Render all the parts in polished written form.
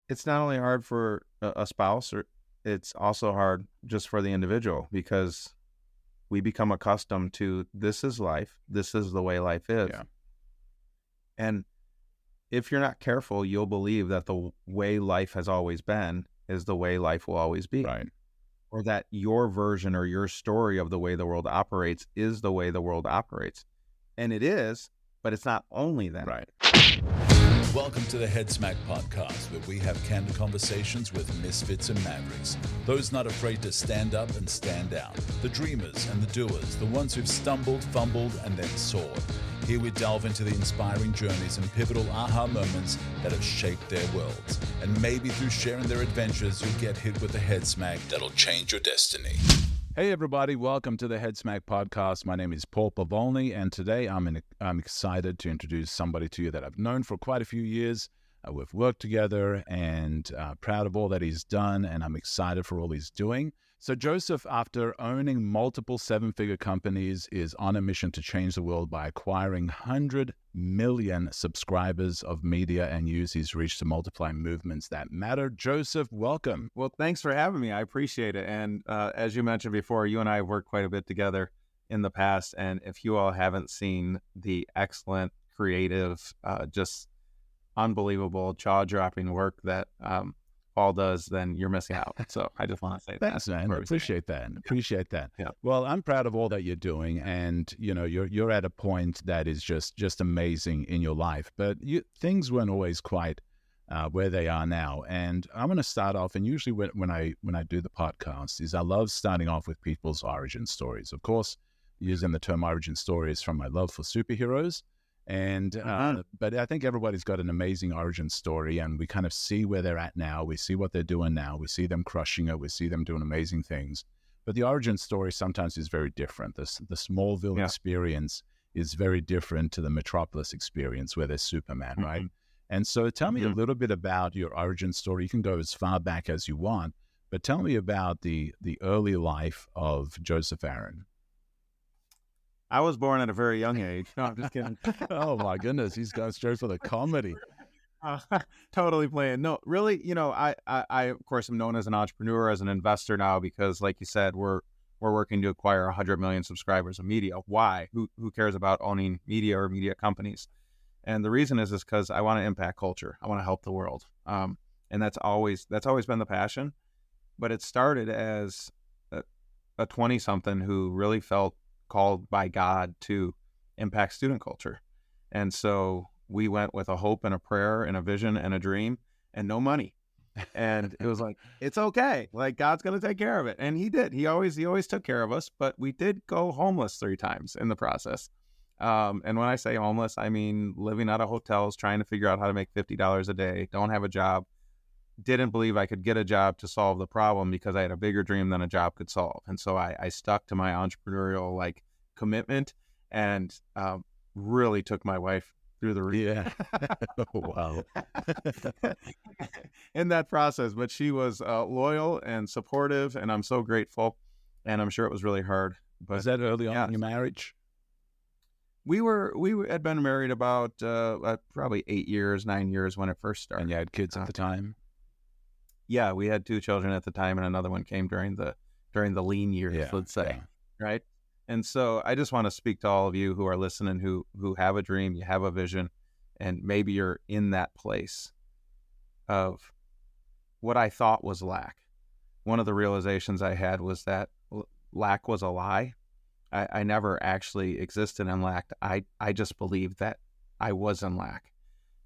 it's not only hard for a spouse, or it's also hard just for the individual, because we become accustomed to, this is life. This is the way life is. Yeah. And if you're not careful, you'll believe that the way life has always been is the way life will always be. Right. Or that your version or your story of the way the world operates is the way the world operates. And it is, but it's not only that. Right. Welcome to the Headsmack podcast, where we have candid conversations with misfits and mavericks, those not afraid to stand up and stand out, the dreamers and the doers, the ones who've stumbled, fumbled, and then soared. Here we delve into the inspiring journeys and pivotal aha moments that have shaped their worlds. And maybe through sharing their adventures, you'll get hit with a headsmack that'll change your destiny. Hey, everybody. Welcome to the Headsmack podcast. My name is Paul Pavolny, and today I'm excited to introduce somebody to you that I've known for quite a few years. We've worked together, and proud of all that he's done, and I'm excited for all he's doing. So Joseph, after owning multiple seven-figure companies, is on a mission to change the world by acquiring 100 million subscribers of media and use his reach to multiply movements that matter. Joseph, welcome. Well, thanks for having me. I appreciate it. And as you mentioned before, you and I have worked quite a bit together in the past. And if you all haven't seen the excellent, creative, just unbelievable, jaw-dropping work that Paul does, then you're missing out. So I just want to say Thanks, man. Appreciate that. Appreciate that. Yeah. Well, I'm proud of all that you're doing, and you're at a point that is just amazing in your life. But things weren't always quite where they are now. And I'm going to start off. And usually when I do the podcast, is I love starting off with people's origin stories. Of course, using the term origin stories from my love for superheroes. And but I think everybody's got an amazing origin story, and we kind of see where they're at now. We see what they're doing now. We see them crushing it. We see them doing amazing things. But the origin story sometimes is very different. The Smallville experience is very different to the Metropolis experience where there's Superman, right? And so tell me a little bit about your origin story. You can go as far back as you want, but tell me about the early life of Joseph Aaron. I was born at a very young age. No, I'm just kidding. Oh, my goodness. He's going straight for the comedy. Totally playing. No, really, I, of course, am known as an entrepreneur, as an investor now, because like you said, we're working to acquire 100 million subscribers of media. Why? Who cares about owning media or media companies? And the reason is because I want to impact culture. I want to help the world. And that's always been the passion. But it started as a 20-something who really felt called by God to impact student culture. And so we went with a hope and a prayer and a vision and a dream and no money. And it was like, it's okay. Like, God's going to take care of it. And he did. He always took care of us, but we did go homeless 3 times in the process. And when I say homeless, I mean living out of hotels, trying to figure out how to make $50 a day, don't have a job, didn't believe I could get a job to solve the problem because I had a bigger dream than a job could solve. And so I stuck to my entrepreneurial commitment and really took my wife through the roof. Yeah. Wow. In that process. But she was loyal and supportive, and I'm so grateful. And I'm sure it was really hard. But was that early on in your marriage? We had been married about probably 9 years when it first started. And you had kids at the time? Yeah, we had 2 children at the time, and another one came during the lean years, let's say, right? And so I just want to speak to all of you who are listening, who have a dream, you have a vision, and maybe you're in that place of what I thought was lack. One of the realizations I had was that lack was a lie. I never actually existed in lack. I just believed that I was in lack.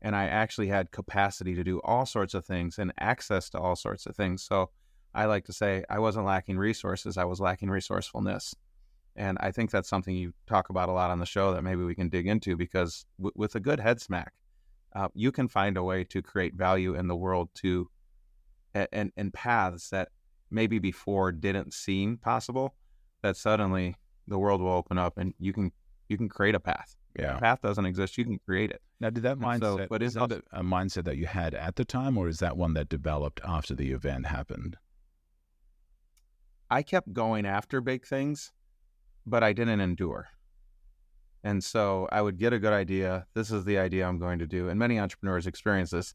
And I actually had capacity to do all sorts of things and access to all sorts of things. So I like to say I wasn't lacking resources, I was lacking resourcefulness. And I think that's something you talk about a lot on the show that maybe we can dig into, because with a good head smack, you can find a way to create value in the world and paths that maybe before didn't seem possible, that suddenly the world will open up and you can create a path. Yeah. If a path doesn't exist, you can create it. Now, did that mindset, is that a mindset that you had at the time, or is that one that developed after the event happened? I kept going after big things, but I didn't endure. And so I would get a good idea. This is the idea I'm going to do. And many entrepreneurs experience this.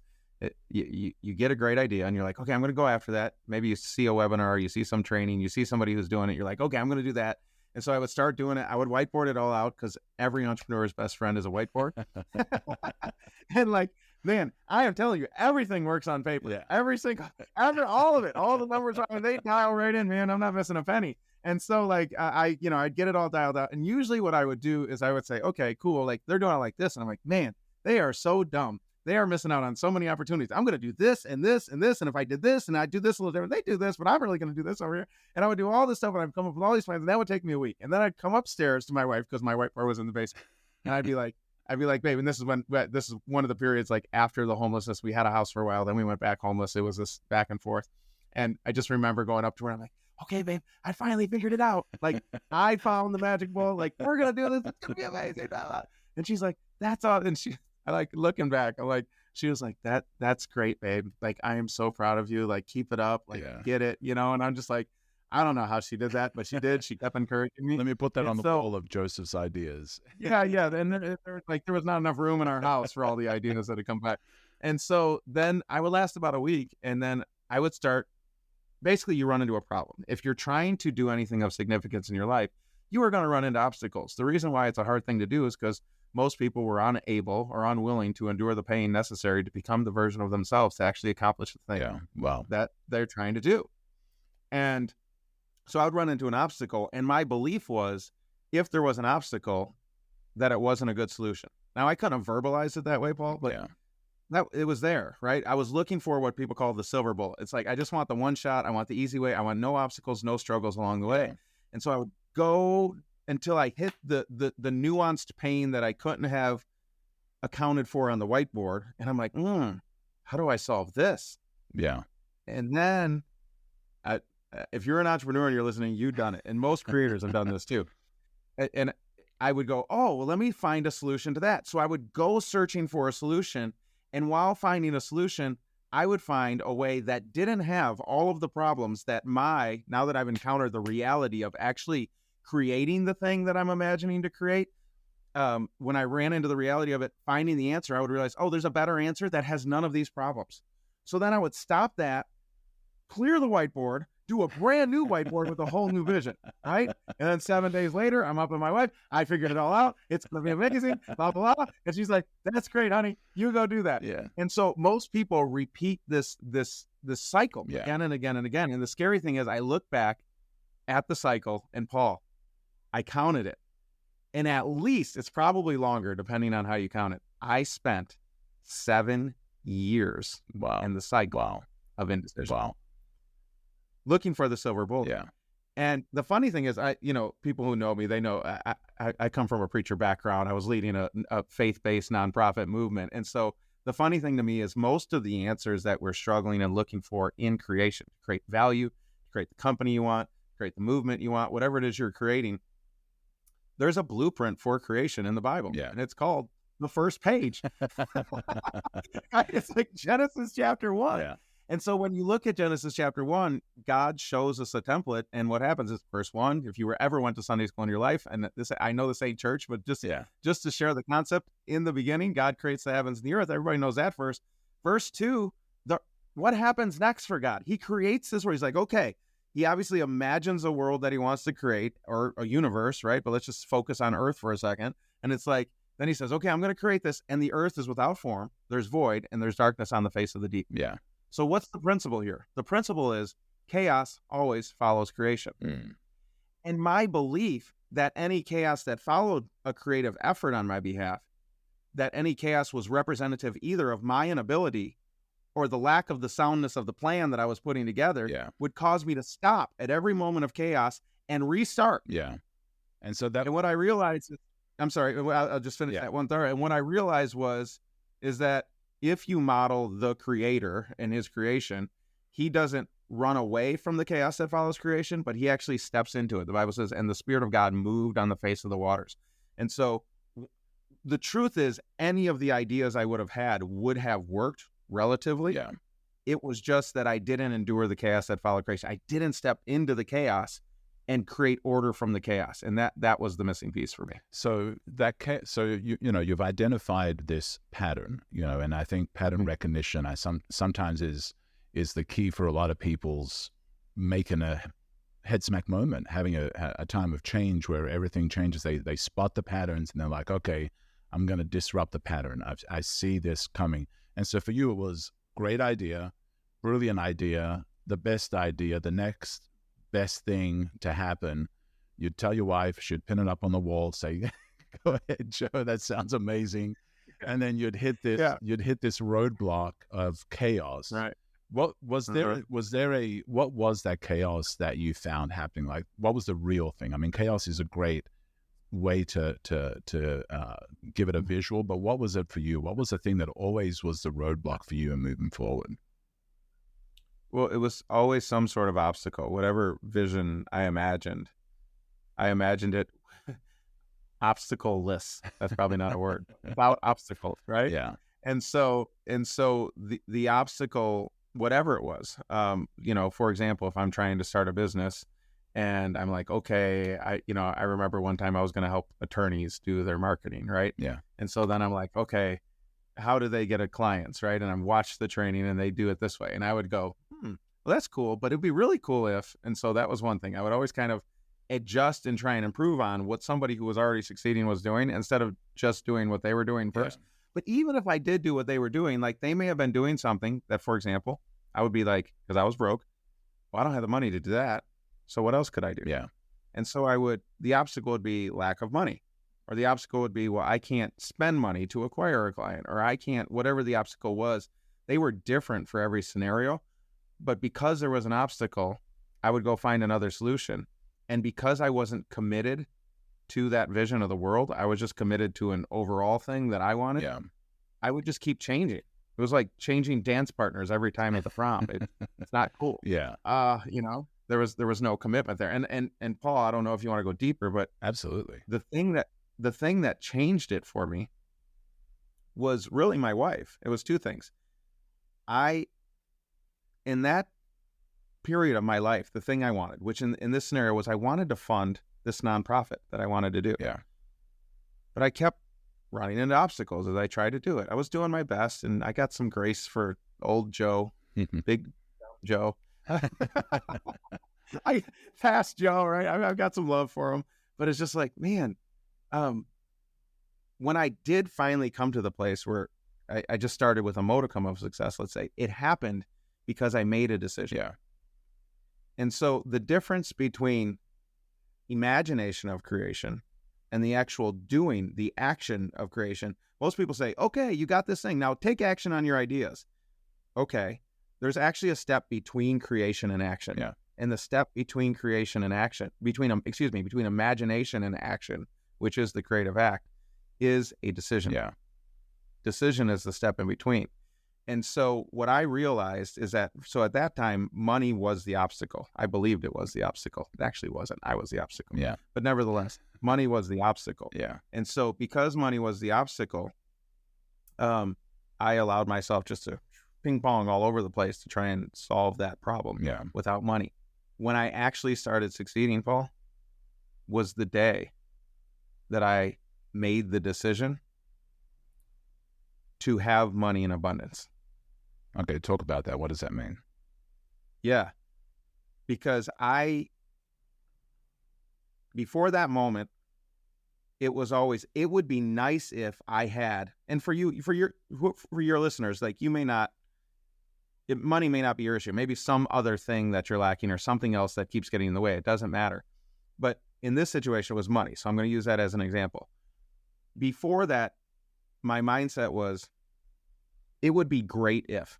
You get a great idea and you're like, okay, I'm going to go after that. Maybe you see a webinar, you see some training, you see somebody who's doing it. You're like, okay, I'm going to do that. And so I would start doing it. I would whiteboard it all out because every entrepreneur's best friend is a whiteboard. And like, man, I am telling you, everything works on paper. Yeah. All of it, all the numbers, they dial right in, man. I'm not missing a penny. And so like, I'd get it all dialed out. And usually what I would do is I would say, okay, cool. Like they're doing it like this. And I'm like, man, they are so dumb. They are missing out on so many opportunities. I'm going to do this and this and this. And if I did this and I do this a little different, they do this, but I'm really going to do this over here. And I would do all this stuff and I'd come up with all these plans and that would take me a week. And then I'd come upstairs to my wife because my whiteboard was in the basement. And I'd be like, babe, and this is one of the periods like after the homelessness, we had a house for a while. Then we went back homeless. It was this back and forth. And I just remember going up to her and I'm like, okay, babe, I finally figured it out. Like I found the magic ball. Like we're going to do this. It's going to be amazing. And she's like, that's all. And I like looking back, she was like, that's great, babe. Like, I am so proud of you. Like, keep it up. Like, get it, And I'm just like, I don't know how she did that, but she did. She kept encouraging me. Let me put that on the wall of Joseph's ideas. Yeah. And there was not enough room in our house for all the ideas that had come back. And so then I would last about a week, and then I would start. Basically, you run into a problem. If you're trying to do anything of significance in your life, you are going to run into obstacles. The reason why it's a hard thing to do is because most people were unable or unwilling to endure the pain necessary to become the version of themselves to actually accomplish the thing that they're trying to do. And so I would run into an obstacle. And my belief was, if there was an obstacle, that it wasn't a good solution. Now, I couldn't verbalize it that way, Paul, but that it was there, right? I was looking for what people call the silver bullet. It's like, I just want the one shot. I want the easy way. I want no obstacles, no struggles along the way. And so I would go until I hit the nuanced pain that I couldn't have accounted for on the whiteboard. And I'm like, how do I solve this? Yeah. And then if you're an entrepreneur and you're listening, you've done it. And most creators have done this too. And I would go, oh, well, let me find a solution to that. So I would go searching for a solution. And while finding a solution, I would find a way that didn't have all of the problems that now that I've encountered the reality of actually creating the thing that I'm imagining to create, when I ran into the reality of it, finding the answer, I would realize, oh, there's a better answer that has none of these problems. So then I would stop that, clear the whiteboard, do a brand new whiteboard with a whole new vision, right? And then 7 days later, I'm up with my wife. I figured it all out. It's going to be amazing, blah, blah, blah. And she's like, that's great, honey. You go do that. Yeah. And so most people repeat this cycle again and again and again. And the scary thing is I look back at the cycle, and Paul, I counted it. And at least, it's probably longer, depending on how you count it, I spent 7 years in the cycle of indecision. Looking for the silver bullet. Yeah. And the funny thing is, people who know me, they know I come from a preacher background. I was leading a faith-based nonprofit movement. And so the funny thing to me is most of the answers that we're struggling and looking for in creation, to create value, to create the company you want, create the movement you want, whatever it is you're creating, there's a blueprint for creation in the Bible. Yeah. And it's called the first page. It's like Genesis chapter 1. Yeah. And so when you look at Genesis chapter 1, God shows us a template. And what happens is verse 1, if you ever went to Sunday school in your life, and this, I know this ain't church, but just to share the concept, in the beginning, God creates the heavens and the earth. Everybody knows that verse. Verse 2, what happens next for God? He creates this where he's like, okay, he obviously imagines a world that he wants to create, or a universe, right? But let's just focus on earth for a second. And it's like, then he says, okay, I'm going to create this. And the earth is without form. There's void and there's darkness on the face of the deep. Yeah. So what's the principle here? The principle is chaos always follows creation. And my belief that any chaos that followed a creative effort on my behalf, that any chaos was representative either of my inability or the lack of the soundness of the plan that I was putting together, would cause me to stop at every moment of chaos and restart. Yeah. And what I realized, I'm sorry, I'll just finish that one thought. And what I realized is that if you model the creator and his creation, he doesn't run away from the chaos that follows creation, but he actually steps into it. The Bible says, and the Spirit of God moved on the face of the waters. And so the truth is, any of the ideas I would have had would have worked relatively. Yeah. It was just that I didn't endure the chaos that followed creation. I didn't step into the chaos and create order from the chaos. And that was the missing piece for me. So you've identified this pattern, and I think pattern recognition sometimes is the key for a lot of people's making a head smack moment, having a time of change where everything changes. They spot the patterns and they're like, okay, I'm going to disrupt the pattern. I see this coming. And so for you, it was great idea, brilliant idea, the best idea, the next best thing to happen. You'd tell your wife, she'd pin it up on the wall, say, go ahead, Joe, that sounds amazing. And then you'd hit this roadblock of chaos. Right. What was there what was that chaos that you found happening? Like, what was the real thing? I mean, chaos is a great way to give it a visual, but what was it for you? What was the thing that always was the roadblock for you in moving forward? Well, it was always some sort of obstacle. Whatever vision I imagined it obstacle-less. That's probably not a word. Without obstacles, right? Yeah. And so the obstacle, whatever it was, for example, if I'm trying to start a business and I'm like, okay, I remember one time I was going to help attorneys do their marketing, right? Yeah. And so then I'm like, okay, how do they get a clients, right? And I watched the training and they do it this way. And I would go, well, that's cool, but it'd be really cool if, and so that was one thing. I would always kind of adjust and try and improve on what somebody who was already succeeding was doing instead of just doing what they were doing first. Yeah. But even if I did do what they were doing, like they may have been doing something that, for example, I would be like, because I was broke, well, I don't have the money to do that. So what else could I do? Yeah. And so the obstacle would be lack of money, or the obstacle would be, well, I can't spend money to acquire a client, or I can't, whatever the obstacle was. They were different for every scenario. But because there was an obstacle, I would go find another solution. And because I wasn't committed to that vision of the world, I was just committed to an overall thing that I wanted. Yeah. I would just keep changing. It was like changing dance partners every time at the prom. It's not cool. Yeah. There was no commitment there. And Paul, I don't know if you want to go deeper, but absolutely. The thing that changed it for me was really my wife. It was two things. In that period of my life, the thing I wanted, which in this scenario was I wanted to fund this nonprofit that I wanted to do. Yeah. But I kept running into obstacles as I tried to do it. I was doing my best, and I got some grace for old Joe, big Joe. Fast Joe, right? I've got some love for him, but it's just like, man, when I did finally come to the place where I just started with a modicum of success, let's say, it happened because I made a decision. Yeah. And so the difference between imagination of creation and the actual doing, the action of creation, most people say, okay, you got this thing. Now take action on your ideas. Okay. There's actually a step between creation and action. Yeah. And the step between creation and action, between imagination and action, which is the creative act, is a decision. Yeah. Decision is the step in between. And so what I realized is that, so at that time, money was the obstacle. I believed it was the obstacle. It actually wasn't. I was the obstacle. Yeah. But nevertheless, money was the obstacle. Yeah. And so because money was the obstacle, I allowed myself just to ping pong all over the place to try and solve that problem without money. When I actually started succeeding, Paul, was the day that I made the decision to have money in abundance. Okay, talk about that. What does that mean? Yeah, because before that moment, it was always, it would be nice if I had, and for your listeners, like money may not be your issue. Maybe some other thing that you're lacking or something else that keeps getting in the way. It doesn't matter. But in this situation, it was money. So I'm going to use that as an example. Before that, my mindset was, it would be great if.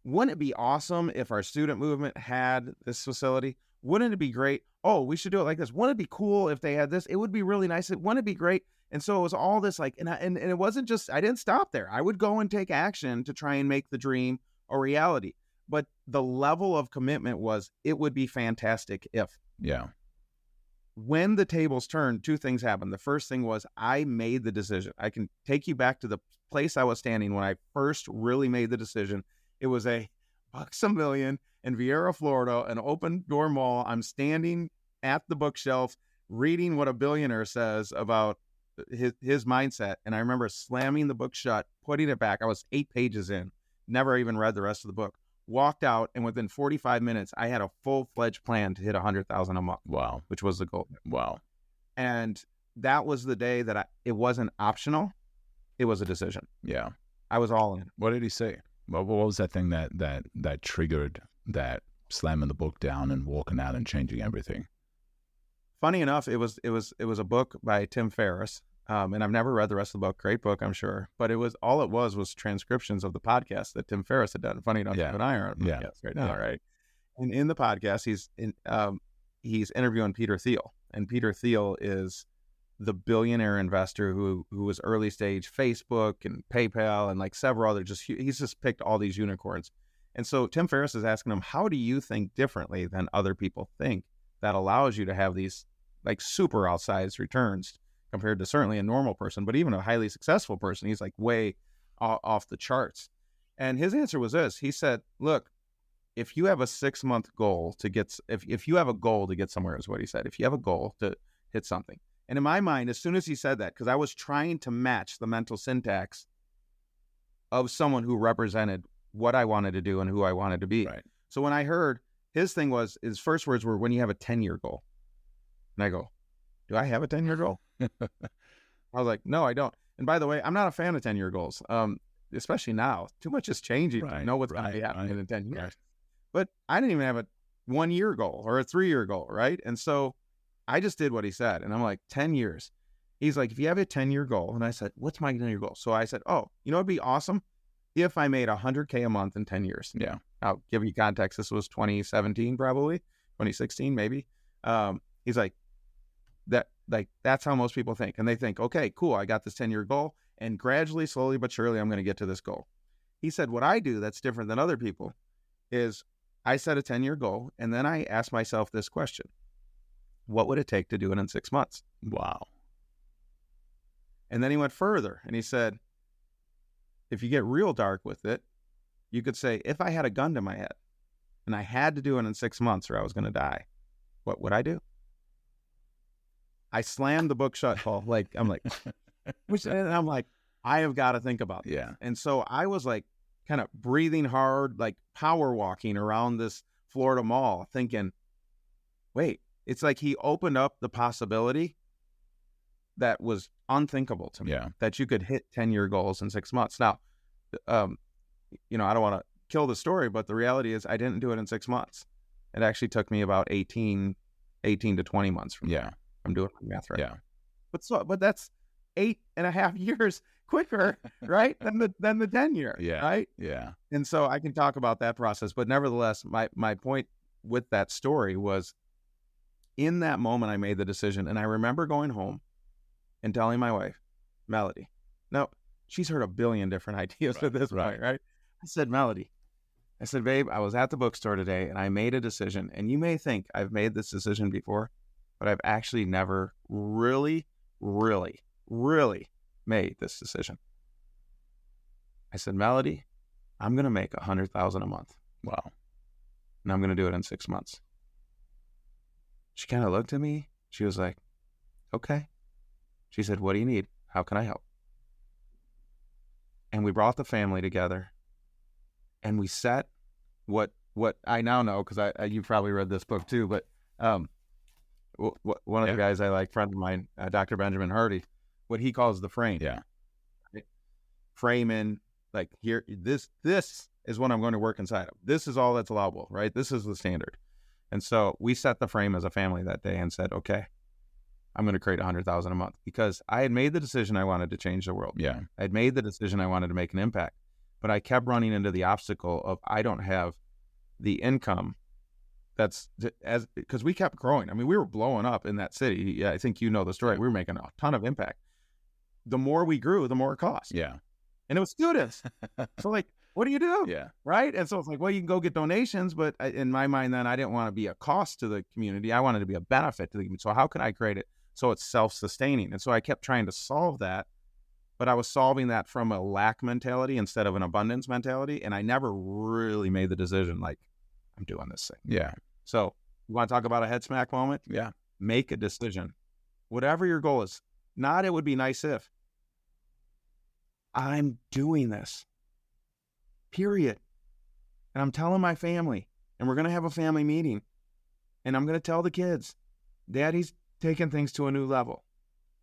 Wouldn't it be awesome if our student movement had this facility? Wouldn't it be great? Oh, we should do it like this. Wouldn't it be cool if they had this? It would be really nice. Wouldn't it be great? And so it was all this like, and it wasn't just, I didn't stop there. I would go and take action to try and make the dream a reality. But the level of commitment was, it would be fantastic if. Yeah. When the tables turned, two things happened. The first thing was I made the decision. I can take you back to the place I was standing when I first really made the decision. It was $1 million in Vieira, Florida, an open door mall. I'm standing at the bookshelf reading what a billionaire says about his mindset. And I remember slamming the book shut, putting it back. I was 8 pages in, never even read the rest of the book. Walked out, and within 45 minutes, I had a full-fledged plan to hit 100,000 a month. Wow. Which was the goal. Wow. And that was the day that it wasn't optional. It was a decision. Yeah. I was all in. What did he say? What was that thing that triggered that slamming the book down and walking out and changing everything? Funny enough, it was a book by Tim Ferriss. And I've never read the rest of the book. Great book, I'm sure. But it was transcriptions of the podcast that Tim Ferriss had done. Funny enough, you and I are on a podcast right now, right? And in the podcast, he's interviewing Peter Thiel. And Peter Thiel is the billionaire investor who was early stage Facebook and PayPal and like several other, he's just picked all these unicorns. And so Tim Ferriss is asking him, how do you think differently than other people think that allows you to have these like super outsized returns compared to certainly a normal person, but even a highly successful person? He's like way off the charts. And his answer was this. He said, look, if you have a 6-month goal to get, if you have a goal to get somewhere, is what he said. If you have a goal to hit something. And in my mind, as soon as he said that, because I was trying to match the mental syntax of someone who represented what I wanted to do and who I wanted to be. Right. So when I heard his first words were, when you have a 10-year goal. And I go, do I have a 10-year goal? I was like, no, I don't. And by the way, I'm not a fan of 10-year goals, especially now. Too much is changing to know what's going to be happening in 10 years. Right. But I didn't even have a 1-year goal or a 3-year goal, right? And so I just did what he said. And I'm like, 10 years. He's like, if you have a 10-year goal. And I said, what's my 10-year goal? So I said, oh, you know, it'd be awesome if I made $100K a month in 10 years. Yeah. I'll give you context. This was 2017, probably 2016, maybe. He's like, that's how most people think. And they think, okay, cool. I got this 10-year goal, and gradually, slowly, but surely, I'm going to get to this goal. He said, what I do that's different than other people is I set a 10-year goal, and then I ask myself this question: what would it take to do it in 6 months? Wow. And then he went further, and he said, if you get real dark with it, you could say, if I had a gun to my head and I had to do it in 6 months or I was going to die, what would I do? I slammed the book shut, Paul. I'm like, I have got to think about this. Yeah. And so I was like, kind of breathing hard, like power walking around this Florida mall, thinking, wait, it's like he opened up the possibility that was unthinkable to me, that you could hit 10-year goals in 6 months. Now, I don't want to kill the story, but the reality is I didn't do it in 6 months. It actually took me about 18 to 20 months from there. I'm doing my math right now. But that's 8.5 years quicker, right? than the 10-year. Yeah. Right. Yeah. And so I can talk about that process, but nevertheless, my point with that story was, in that moment I made the decision, and I remember going home and telling my wife, Melody, now she's heard a billion different ideas at this point, right? I said, Melody, babe, I was at the bookstore today and I made a decision, and you may think I've made this decision before, but I've actually never really, really, really made this decision. I said, Melody, I'm going to make $100,000 a month. Wow. And I'm going to do it in 6 months. She kind of looked at me. She was like, okay. She said, what do you need? How can I help? And we brought the family together, and we set what I now know, because you probably read this book too, but one of the guys I like, friend of mine, Dr. Benjamin Hardy, what he calls the frame. Yeah. Right? Frame in, like, here, this is what I'm going to work inside of. This is all that's allowable, right? This is the standard. And so we set the frame as a family that day and said, okay, I'm going to create $100,000 a month, because I had made the decision I wanted to change the world. Yeah. I had made the decision I wanted to make an impact, but I kept running into the obstacle of, I don't have the income because we kept growing. I mean, we were blowing up in that city. Yeah, I think you know the story. We were making a ton of impact. The more we grew, the more it cost. Yeah. And it was students. So like, what do you do? Yeah. Right. And so it's like, well, you can go get donations, but in my mind, then I didn't want to be a cost to the community. I wanted to be a benefit to the community. So how can I create it so it's self-sustaining? And so I kept trying to solve that, but I was solving that from a lack mentality instead of an abundance mentality. And I never really made the decision, like, I'm doing this thing. Yeah. So You want to talk about a head smack moment? Yeah. Make a decision. Whatever your goal is, not it would be nice if. I'm doing this. Period. And I'm telling my family, and we're going to have a family meeting, and I'm going to tell the kids, Daddy's taking things to a new level.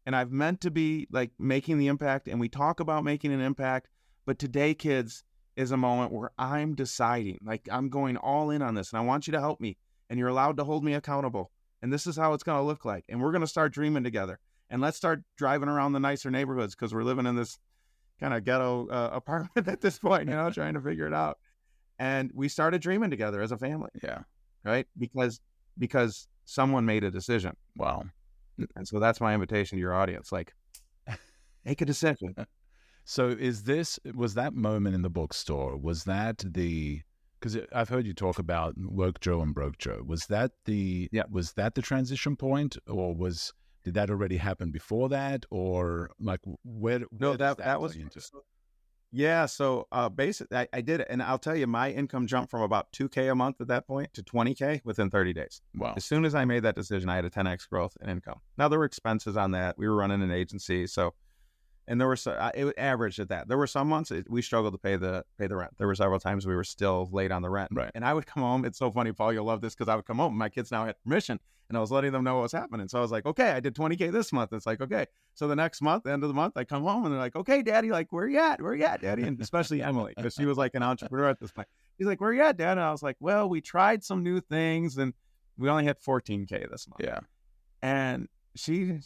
And I've meant to be like making the impact, and we talk about making an impact, but today, kids, is a moment where I'm deciding, like I'm going all in on this, and I want you to help me, and you're allowed to hold me accountable. And this is how it's going to look like. And we're going to start dreaming together. And let's start driving around the nicer neighborhoods, because we're living in this kind of ghetto apartment at this point, trying to figure it out. And we started dreaming together as a family. Yeah. Right? Because someone made a decision. Wow. And so that's my invitation to your audience. Like, make a decision. So was that moment in the bookstore, because I've heard you talk about Woke Joe and Broke Joe. Was that the transition point, or did that already happen before that, or like where that was into? Yeah. So basically I did it, and I'll tell you, my income jumped from about $2,000 a month at that point to $20,000 within 30 days. Wow. As soon as I made that decision, I had a 10x growth in income. Now there were expenses on that. We were running an agency, and there were it averaged at that. There were some months we struggled to pay the rent. There were several times we were still late on the rent. Right. And I would come home. It's so funny, Paul, you'll love this, because I would come home and my kids now had permission, and I was letting them know what was happening. So I was like, okay, I did $20,000 this month. It's like, okay. So the next month, the end of the month, I come home and they're like, okay, Daddy, like, where you at? Where you at, Daddy? And especially Emily, because she was like an entrepreneur at this point. He's like, where you at, Dad? And I was like, well, we tried some new things and we only had $14,000 this month. Yeah. And she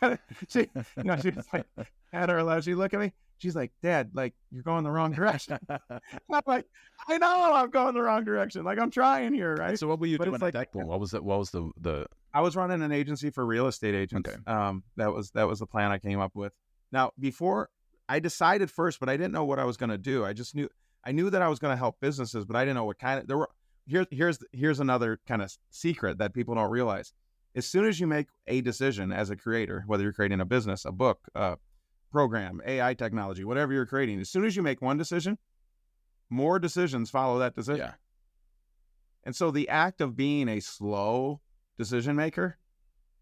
was like, had her laugh. She looked at me. She's like, Dad, like, you're going the wrong direction. I'm like, I know I'm going the wrong direction. Like, I'm trying here, right? So what were you doing at that point? What was the? I was running an agency for real estate agents. Okay. That was the plan I came up with. Now, before I decided first, but I didn't know what I was going to do. I knew that I was going to help businesses, but I didn't know what kind of. Here's another kind of secret that people don't realize. As soon as you make a decision as a creator, whether you're creating a business, a book, program, AI technology, whatever you're creating, as soon as you make one decision, more decisions follow that decision. Yeah. And so the act of being a slow decision maker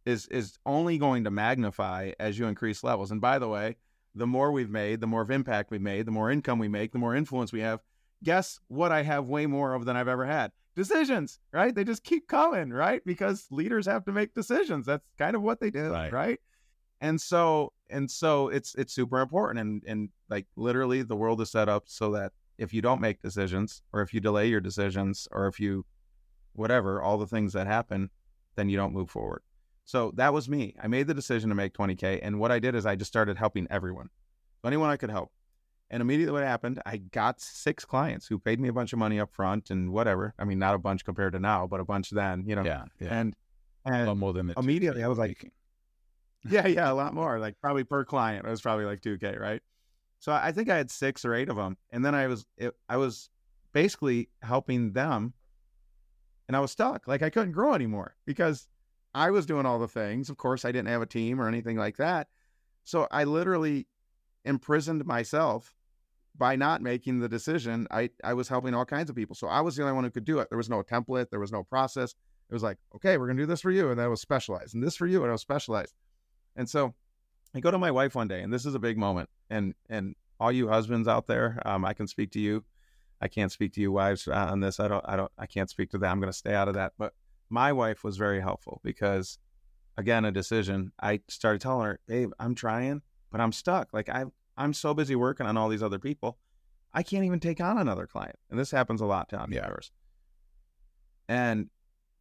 is only going to magnify as you increase levels. And by the way, the more we've made, the more of impact we've made, the more income we make, the more influence we have. Guess what I have way more of than I've ever had? Decisions, right? They just keep coming, right? Because leaders have to make decisions. That's kind of what they do, right? And so it's super important. And like literally the world is set up so that if you don't make decisions, or if you delay your decisions, or if you whatever, all the things that happen, then you don't move forward. So that was me. I made the decision to make $20,000. And what I did is I just started helping everyone, anyone I could help. And immediately what happened, I got 6 clients who paid me a bunch of money up front and whatever. I mean, not a bunch compared to now, but a bunch then, Yeah. And a lot more than the immediately I was like, yeah, a lot more. Like probably per client, it was probably like $2,000, right? So I think I had 6 or 8 of them. And then I was basically helping them, and I was stuck. Like I couldn't grow anymore because I was doing all the things. Of course, I didn't have a team or anything like that. So I literally imprisoned myself by not making the decision. I was helping all kinds of people. So I was the only one who could do it. There was no template. There was no process. It was like, okay, we're going to do this for you. And that was specialized. And this for you. And I was specialized. And so I go to my wife one day, and this is a big moment. And all you husbands out there, I can speak to you. I can't speak to you wives on this. I can't speak to that. I'm going to stay out of that. But my wife was very helpful because, again, a decision. I started telling her, babe, I'm trying, but I'm stuck. Like I'm so busy working on all these other people, I can't even take on another client. And this happens a lot to entrepreneurs. And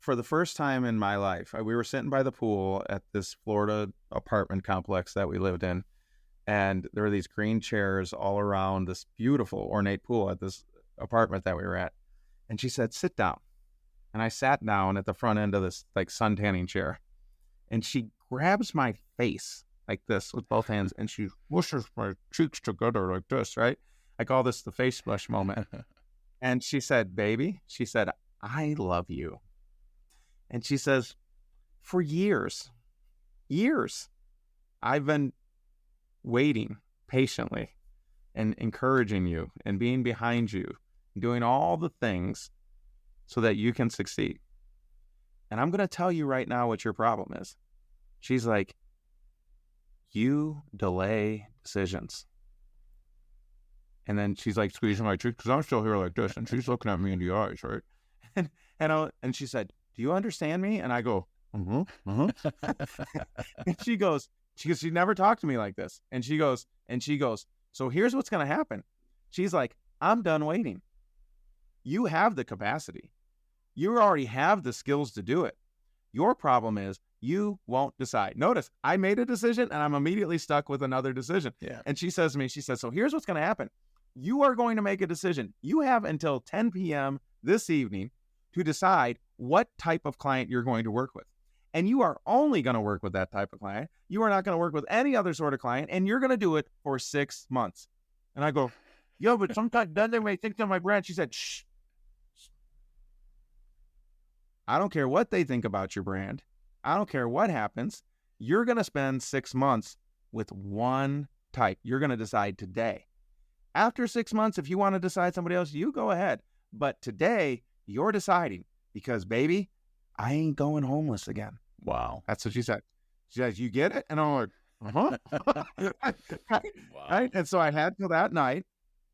for the first time in my life, we were sitting by the pool at this Florida apartment complex that we lived in. And there were these green chairs all around this beautiful ornate pool at this apartment that we were at. And she said, sit down. And I sat down at the front end of this like sun tanning chair. And she grabs my face like this with both hands, and she whooshes my cheeks together like this, right? I call this the face blush moment. And she said, baby, she said, I love you. And she says, for years, I've been waiting patiently and encouraging you and being behind you, doing all the things so that you can succeed. and I'm going to tell you right now what your problem is. She's like, you delay decisions. And then she's like squeezing my cheek because I'm still here like this. And she's looking at me in the eyes, right? And she said, do you understand me? And I go, And she goes, she never talked to me like this. And she goes, so here's what's going to happen. She's like, I'm done waiting. You have the capacity. You already have the skills to do it. Your problem is you won't decide. Notice, I made a decision and I'm immediately stuck with another decision. Yeah. And she says to me, so here's what's going to happen. You are going to make a decision. You have until 10 p.m. this evening to decide what type of client you're going to work with. And you are only going to work with that type of client. You are not going to work with any other sort of client, and you're going to do it for 6 months. And I go, yo, but sometimes then they may think they're my brand. She said, shh. I don't care what they think about your brand. I don't care what happens. You're going to spend 6 months with one type. You're going to decide today. After 6 months, if you want to decide somebody else, you go ahead. But today, you're deciding because, baby, I ain't going homeless again. Wow. That's what she said. She says, you get it? And I'm like, uh-huh. Wow. Right? And so I had till that night,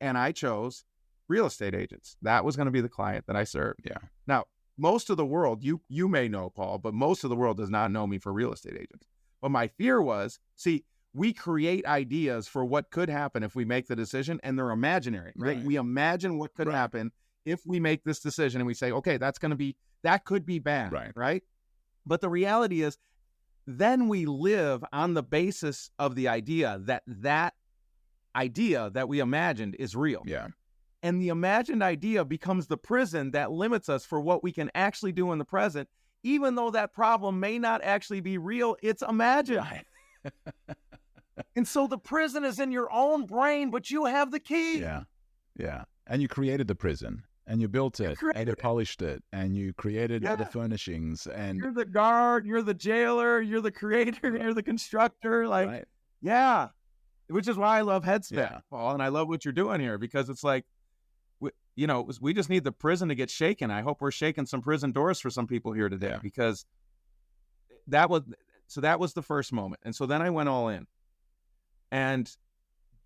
and I chose real estate agents. That was going to be the client that I served. Yeah. Now, most of the world, you may know, Paul, but most of the world does not know me for real estate agents. But my fear was, see, we create ideas for what could happen if we make the decision, and they're imaginary. Right? We imagine what could happen if we make this decision, and we say, okay, that could be bad, right? But the reality is, then we live on the basis of the idea that idea that we imagined is real. Yeah. And the imagined idea becomes the prison that limits us for what we can actually do in the present, even though that problem may not actually be real, it's imagined. Right. And so the prison is in your own brain, but you have the key. Yeah. Yeah. And you created the prison. And you built it, and you polished it, and you created the furnishings. And you're the guard, you're the jailer, you're the creator, you're the constructor. Which is why I love headsmacks, Paul, and I love what you're doing here, because it's like, we just need the prison to get shaken. I hope we're shaking some prison doors for some people here today, because that was the first moment. And so then I went all in, and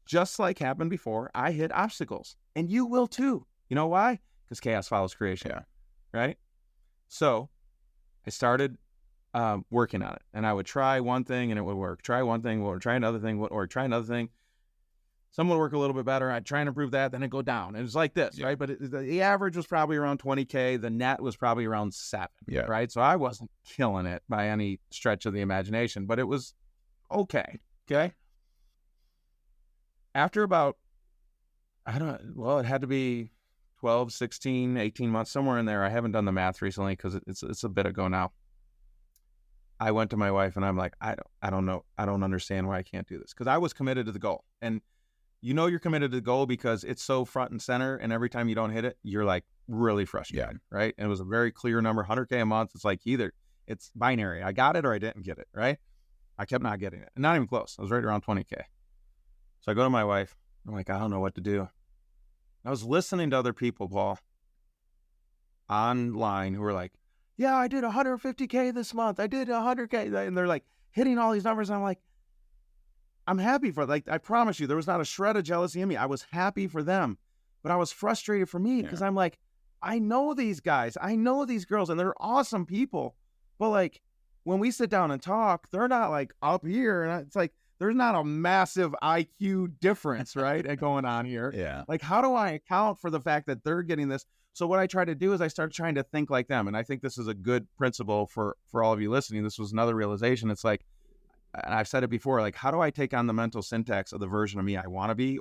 just like happened before, I hit obstacles, and you will too. You know why? Because chaos follows creation. Yeah. Right? So I started working on it. And I would try one thing and it would work. Try one thing, or try another thing, or try another thing. Some would work a little bit better. I'd try and improve that, then it'd go down. And it's like this, right? But the average was probably around 20K. The net was probably around 7, right? So I wasn't killing it by any stretch of the imagination, but it was okay. After about, it had to be 12, 16, 18 months, somewhere in there. I haven't done the math recently because it's a bit ago now. I went to my wife and I'm like, I don't know. I don't understand why I can't do this, because I was committed to the goal. And you're committed to the goal because it's so front and center, and every time you don't hit it, you're like really frustrated, right? And it was a very clear number, 100K a month. It's like it's binary. I got it or I didn't get it, right? I kept not getting it. And not even close. I was right around 20K. So I go to my wife. I'm like, I don't know what to do. I was listening to other people, Paul, online, who were like, yeah, I did 150K this month. I did 100K. And they're like hitting all these numbers. And I'm like, I'm happy for it. Like, I promise you, there was not a shred of jealousy in me. I was happy for them, but I was frustrated for me because I'm like, I know these guys. I know these girls, and they're awesome people. But like, when we sit down and talk, they're not like up here. And it's like, there's not a massive IQ difference, right, going on here. Yeah. Like, how do I account for the fact that they're getting this? So what I try to do is I start trying to think like them. And I think this is a good principle for all of you listening. This was another realization. It's like, and I've said it before, like, how do I take on the mental syntax of the version of me I want to be?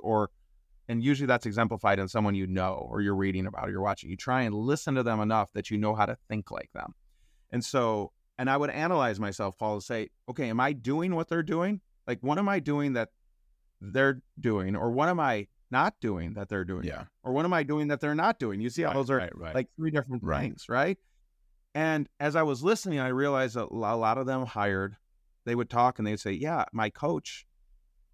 And usually that's exemplified in someone you know, or you're reading about, or you're watching. You try and listen to them enough that you know how to think like them. And I would analyze myself, Paul, to say, okay, am I doing what they're doing? Like, what am I doing that they're doing? Or what am I not doing that they're doing? Yeah. Or what am I doing that they're not doing? You see how those are like 3 different things, right? And as I was listening, I realized that a lot of them hired, they would talk and they'd say, yeah, my coach,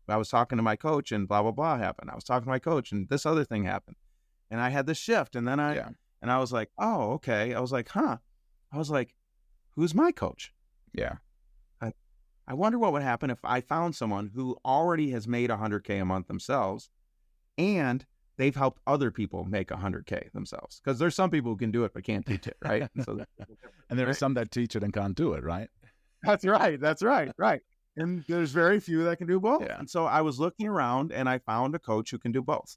I was talking to my coach and blah, blah, blah happened. I was talking to my coach and this other thing happened. And I had this shift. And then I was like, oh, okay. I was like, huh. I was like, who's my coach? Yeah. I wonder what would happen if I found someone who already has made $100K a month themselves and they've helped other people make $100K themselves. Because there's some people who can do it but can't teach it, right? And there are some that teach it and can't do it, right? That's right. And there's very few that can do both. Yeah. And so I was looking around and I found a coach who can do both.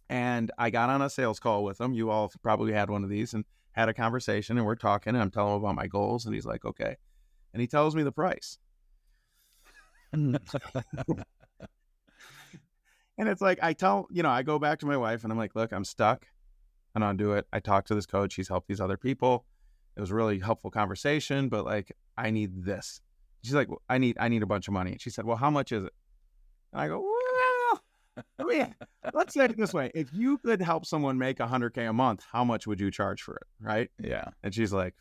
And I got on a sales call with him. You all probably had one of these, and had a conversation, and we're talking, and I'm telling him about my goals, and he's like, okay. And he tells me the price. And it's like, I go back to my wife and I'm like, look, I'm stuck. I don't do it. I talked to this coach. He's helped these other people. It was a really helpful conversation, but like, I need this. She's like, well, I need a bunch of money. And she said, well, how much is it? And I go, well, let's say it this way. If you could help someone make $100K a month, how much would you charge for it? Right. Yeah. And she's like,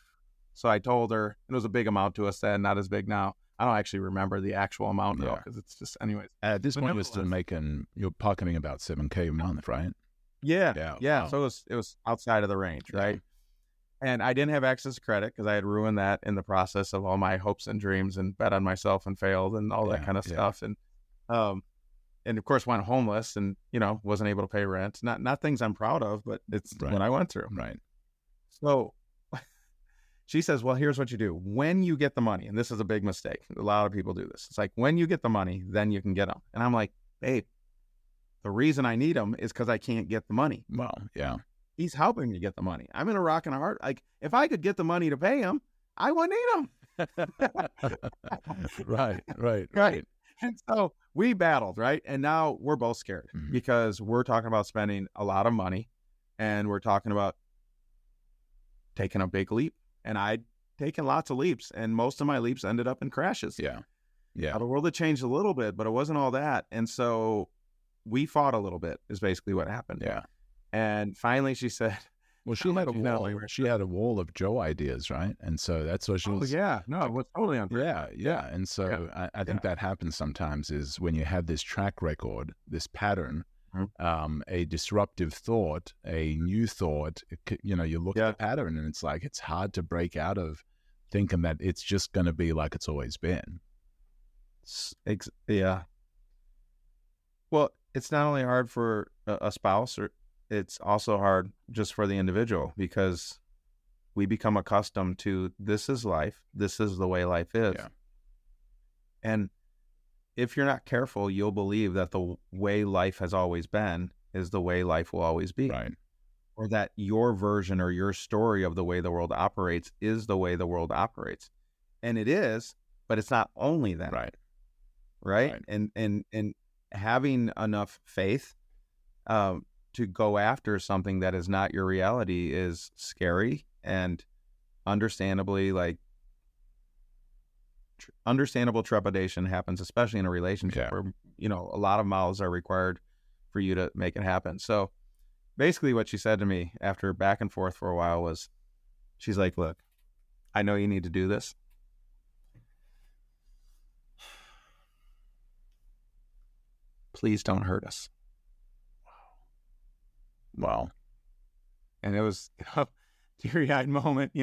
so I told her, it was a big amount to us then, not as big now. I don't actually remember the actual amount now because it's just, anyways. At this point, you're pocketing about $7K a month, right? Yeah. Wow. So it was outside of the range, right? And I didn't have access to credit because I had ruined that in the process of all my hopes and dreams and bet on myself and failed and all that kind of stuff. And of course went homeless and, wasn't able to pay rent. Not things I'm proud of, but it's what I went through. Right. So she says, well, here's what you do. When you get the money, and this is a big mistake. A lot of people do this. It's like, when you get the money, then you can get them. And I'm like, babe, the reason I need them is because I can't get the money. Well, yeah. He's helping me get the money. I'm in a rock and a hard. Like, if I could get the money to pay him, I wouldn't need him. Right. And so we battled, right? And now we're both scared because we're talking about spending a lot of money and we're talking about taking a big leap. And I'd taken lots of leaps, and most of my leaps ended up in crashes. Yeah. Now, the world had changed a little bit, but it wasn't all that. And so we fought a little bit is basically what happened. Yeah. And finally she said, well, she had a wall. She had a wall of Joe ideas, right? And so that's what she was. Oh, yeah. No, it was totally unfair. Yeah. And so I think that happens sometimes is when you have this track record, this pattern, a disruptive thought, a new thought, you look at the pattern and it's like, it's hard to break out of thinking that it's just going to be like it's always been. Yeah. Well, it's not only hard for a spouse, it's also hard just for the individual because we become accustomed to this is life. This is the way life is. Yeah. And if you're not careful, you'll believe that the way life has always been is the way life will always be. Right. Or that your version or your story of the way the world operates is the way the world operates. And it is, but it's not only that. Right. And having enough faith to go after something that is not your reality is scary and understandably understandable trepidation happens, especially in a relationship where, a lot of miles are required for you to make it happen. So basically what she said to me after back and forth for a while was, she's like, look, I know you need to do this. Please don't hurt us. Wow. And it was a teary-eyed moment,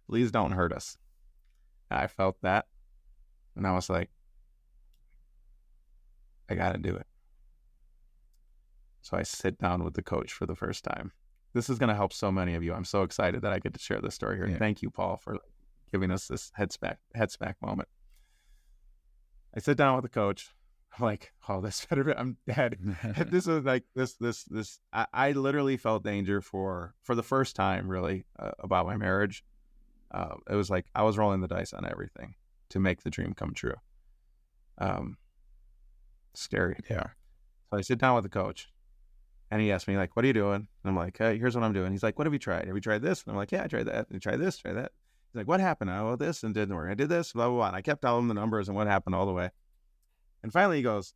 please don't hurt us. I felt that. And I was like, I got to do it. So I sit down with the coach for the first time. This is going to help so many of you. I'm so excited that I get to share this story here. Yeah. Thank you, Paul, for giving us this headsmack moment. I sit down with the coach. I'm like, oh, this better be, I'm dead. This is like this. I literally felt danger for the first time, really, about my marriage. It was like I was rolling the dice on everything to make the dream come true. Scary. Yeah. So I sit down with the coach, and he asked me, like, what are you doing? And I'm like, hey, here's what I'm doing. He's like, what have you tried? Have you tried this? And I'm like, yeah, I tried that. And try this, try that. He's like, what happened? Oh, this and didn't work. I did this, blah, blah, blah. And I kept telling him the numbers and what happened all the way. And finally he goes,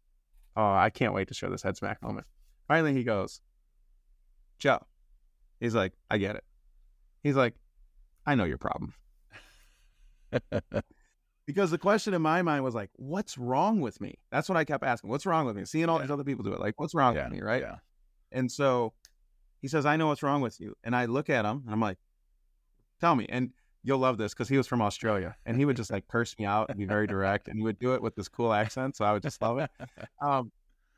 oh, I can't wait to share this headsmack moment. Finally he goes, Joe. He's like, I get it. He's like, I know your problem. Because the question in my mind was like, what's wrong with me? That's what I kept asking. What's wrong with me? Seeing all these other people do it. Like, what's wrong with me, right? Yeah. And so he says, I know what's wrong with you. And I look at him and I'm like, tell me. And you'll love this because he was from Australia, and he would just like curse me out and be very direct, and he would do it with this cool accent, so I would just love it.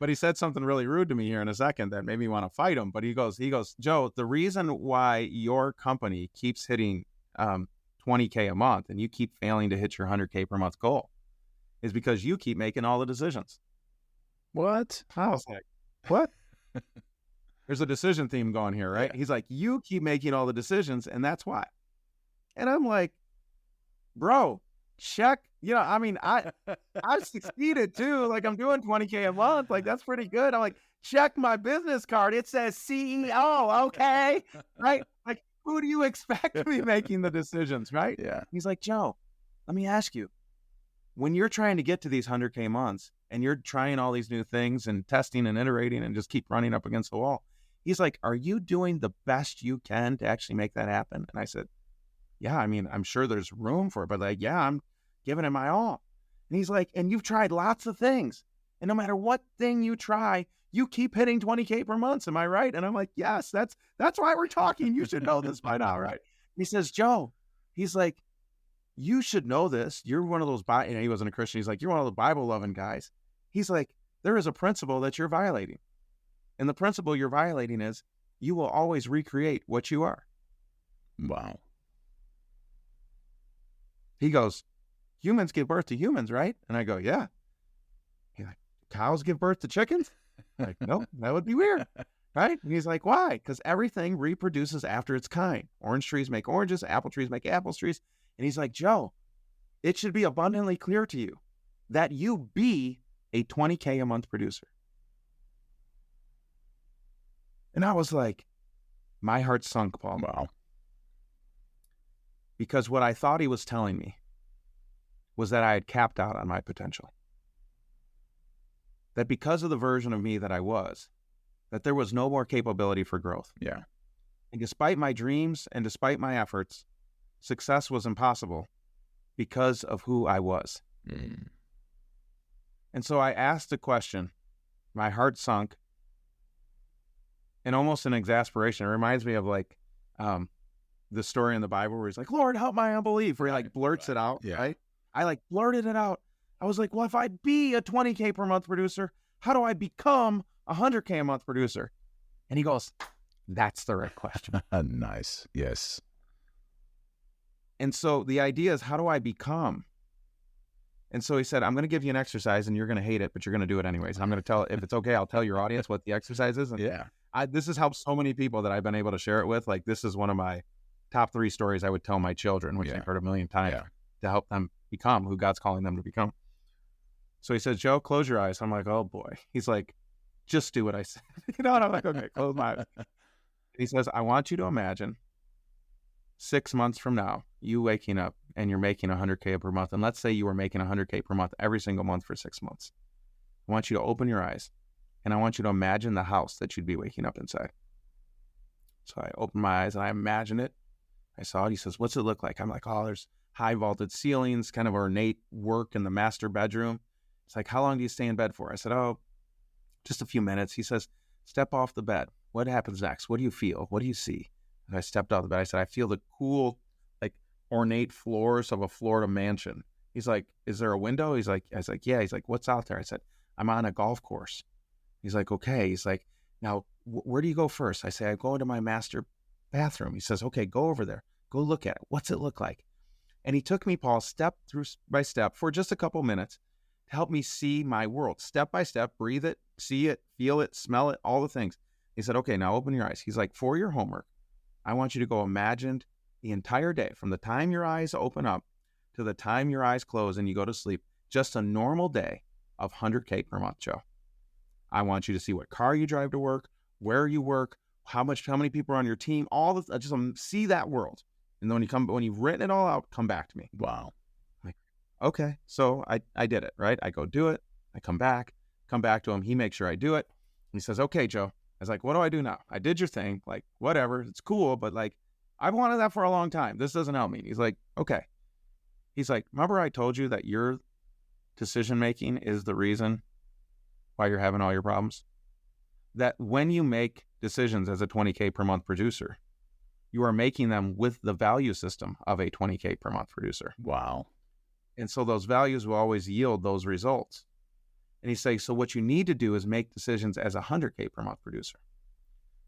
But he said something really rude to me here in a second that made me want to fight him. But he goes, Joe, the reason why your company keeps hitting $20K a month and you keep failing to hit your $100K per month goal is because you keep making all the decisions. What? I was like, what? There's a decision theme going here, right? Yeah. He's like, you keep making all the decisions, and that's why. And I'm like, bro, check. I mean, I've succeeded too. Like, I'm doing $20K a month. Like, that's pretty good. I'm like, check my business card. It says CEO. Okay. Right. Like, who do you expect to be making the decisions? Right. Yeah. He's like, Joe, let me ask you, when you're trying to get to these 100K months and you're trying all these new things and testing and iterating and just keep running up against the wall, he's like, are you doing the best you can to actually make that happen? And I said, yeah, I mean, I'm sure there's room for it, but like, yeah, I'm giving it my all. And he's like, and you've tried lots of things. And no matter what thing you try, you keep hitting 20K per month. Am I right? And I'm like, yes, that's why we're talking. You should know this by now, right? And he says, Joe, he's like, you should know this. You're one of those, he wasn't a Christian. He's like, you're one of the Bible-loving guys. He's like, there is a principle that you're violating. And the principle you're violating is you will always recreate what you are. Wow. He goes, humans give birth to humans, right? And I go, yeah. He's like, cows give birth to chickens? I'm like, nope, that would be weird. Right? And he's like, why? Because everything reproduces after its kind. Orange trees make oranges, apple trees make apple trees. And he's like, Joe, it should be abundantly clear to you that you be a 20K a month producer. And I was like, my heart sunk, Paul. Wow. Because what I thought he was telling me was that I had capped out on my potential. That because of the version of me that I was, that there was no more capability for growth. Yeah. And despite my dreams and despite my efforts, success was impossible because of who I was. Mm. And so I asked a question. My heart sunk. And almost in exasperation, it reminds me of like the story in the Bible where he's like, Lord, help my unbelief, where he like blurts it out, yeah. right? I like blurted it out. I was like, well, if I'd be a 20K per month producer, how do I become a 100K a month producer? And he goes, that's the right question. Nice. Yes. And so the idea is, how do I become? And so he said, I'm going to give you an exercise and you're going to hate it, but you're going to do it anyways. I'm going to tell, if it's okay, I'll tell your audience what the exercise is. And yeah. This has helped so many people that I've been able to share it with. Like, this is one of my top 3 stories I would tell my children, which they've heard a million times, to help them become who God's calling them to become. So he says, Joe, close your eyes. I'm like, oh boy. He's like, just do what I said. And I'm like, okay, close my eyes. And he says, I want you to imagine 6 months from now, you waking up and you're making 100K per month. And let's say you were making 100K per month every single month for 6 months. I want you to open your eyes and I want you to imagine the house that you'd be waking up inside. So I opened my eyes and I imagined it. I saw it. He says, what's it look like? I'm like, oh, there's high vaulted ceilings, kind of ornate work in the master bedroom. It's like, how long do you stay in bed for? I said, oh, just a few minutes. He says, step off the bed. What happens next? What do you feel? What do you see? And I stepped off the bed. I said, I feel the cool, like ornate floors of a Florida mansion. He's like, is there a window? I was like, yeah. He's like, what's out there? I said, I'm on a golf course. He's like, okay. He's like, now, where do you go first? I say, I go into my master bathroom. He says, okay, go over there. Go look at it. What's it look like? And he took me, Paul, step through by step for just a couple minutes to help me see my world. Step by step, breathe it, see it, feel it, smell it, all the things. He said, okay, now open your eyes. He's like, for your homework, I want you to go imagine the entire day from the time your eyes open up to the time your eyes close and you go to sleep, just a normal day of 100K per month, Joe. I want you to see what car you drive to work, where you work, how many people are on your team, all this, just see that world. And then when you've written it all out, come back to me. Wow. Like, okay. So I did it, right? I go do it. I come back to him. He makes sure I do it. And he says, okay, Joe. I was like, what do I do now? I did your thing. Like, whatever. It's cool. But like, I've wanted that for a long time. This doesn't help me. He's like, okay. He's like, remember I told you that your decision-making is the reason why you're having all your problems? That when you make decisions as a 20K per month producer, you are making them with the value system of a 20K per month producer. Wow. And so those values will always yield those results. And he's saying, so what you need to do is make decisions as a 100K per month producer.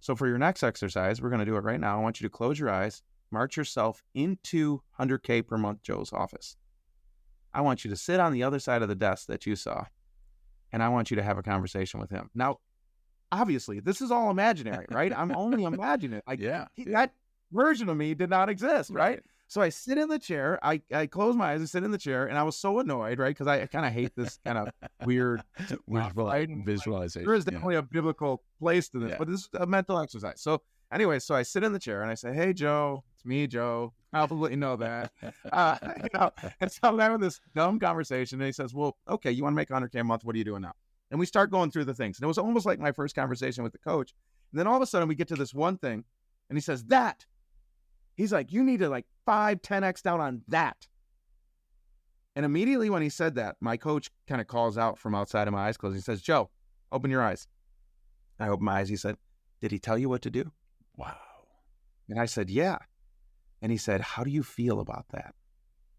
So for your next exercise, we're going to do it right now. I want you to close your eyes, march yourself into 100K per month Joe's office. I want you to sit on the other side of the desk that you saw, and I want you to have a conversation with him. Now, obviously, this is all imaginary, right? I'm only imagining it. That version of me did not exist, right? So I sit in the chair, I close my eyes, I sit in the chair, and I was so annoyed, right? Because I kind of hate this kind of weird visualization. There is definitely a biblical place to this, but this is a mental exercise. So anyway, so I sit in the chair and I say, hey, Joe, it's me, Joe. I'll let you know that. And so I'm having this dumb conversation, and he says, well, okay, you want to make 100K a month. What are you doing now? And we start going through the things. And it was almost like my first conversation with the coach. And then all of a sudden we get to this one thing, and he says, that. He's like, you need to like 5, 10x down on that. And immediately when he said that, my coach kind of calls out from outside of my eyes closed. He says, Joe, open your eyes. I opened my eyes. He said, did he tell you what to do? Wow. And I said, yeah. And he said, how do you feel about that?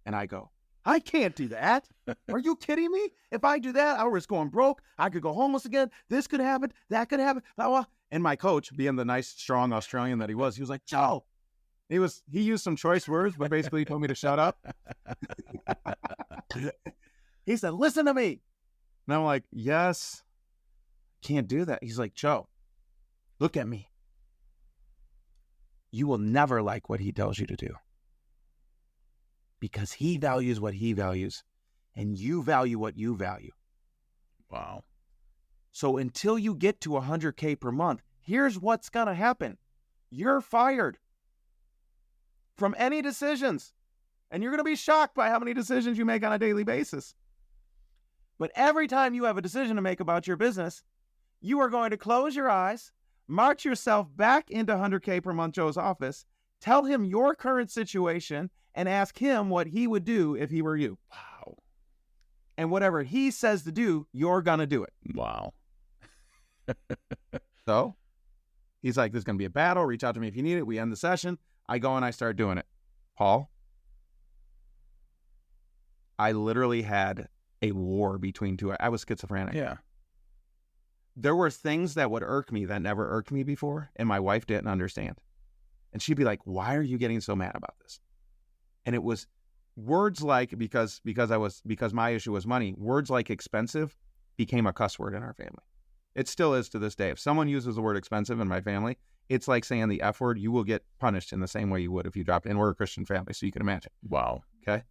And I go, I can't do that. Are you kidding me? If I do that, I risk going broke. I could go homeless again. This could happen. That could happen. And my coach, being the nice, strong Australian that he was like, Joe. He used some choice words, but basically he told me to shut up. He said, listen to me. And I'm like, yes, can't do that. He's like, Joe, look at me. You will never like what he tells you to do, because he values what he values and you value what you value. Wow. So until you get to 100K per month, here's what's going to happen. You're fired from any decisions. And you're going to be shocked by how many decisions you make on a daily basis. But every time you have a decision to make about your business, you are going to close your eyes, march yourself back into 100K per month Joe's office, tell him your current situation, and ask him what he would do if he were you. Wow. And whatever he says to do, you're going to do it. Wow. So he's like, there's going to be a battle. Reach out to me if you need it. We end the session. I go and I start doing it. Paul, I literally had a war between two. I was schizophrenic. Yeah. There were things that would irk me that never irked me before, and my wife didn't understand. And she'd be like, why are you getting so mad about this? And it was words like, because my issue was money, words like expensive became a cuss word in our family. It still is to this day. If someone uses the word expensive in my family, it's like saying the F word. You will get punished in the same way you would if you dropped it. And we're a Christian family, so you can imagine. Wow. Okay.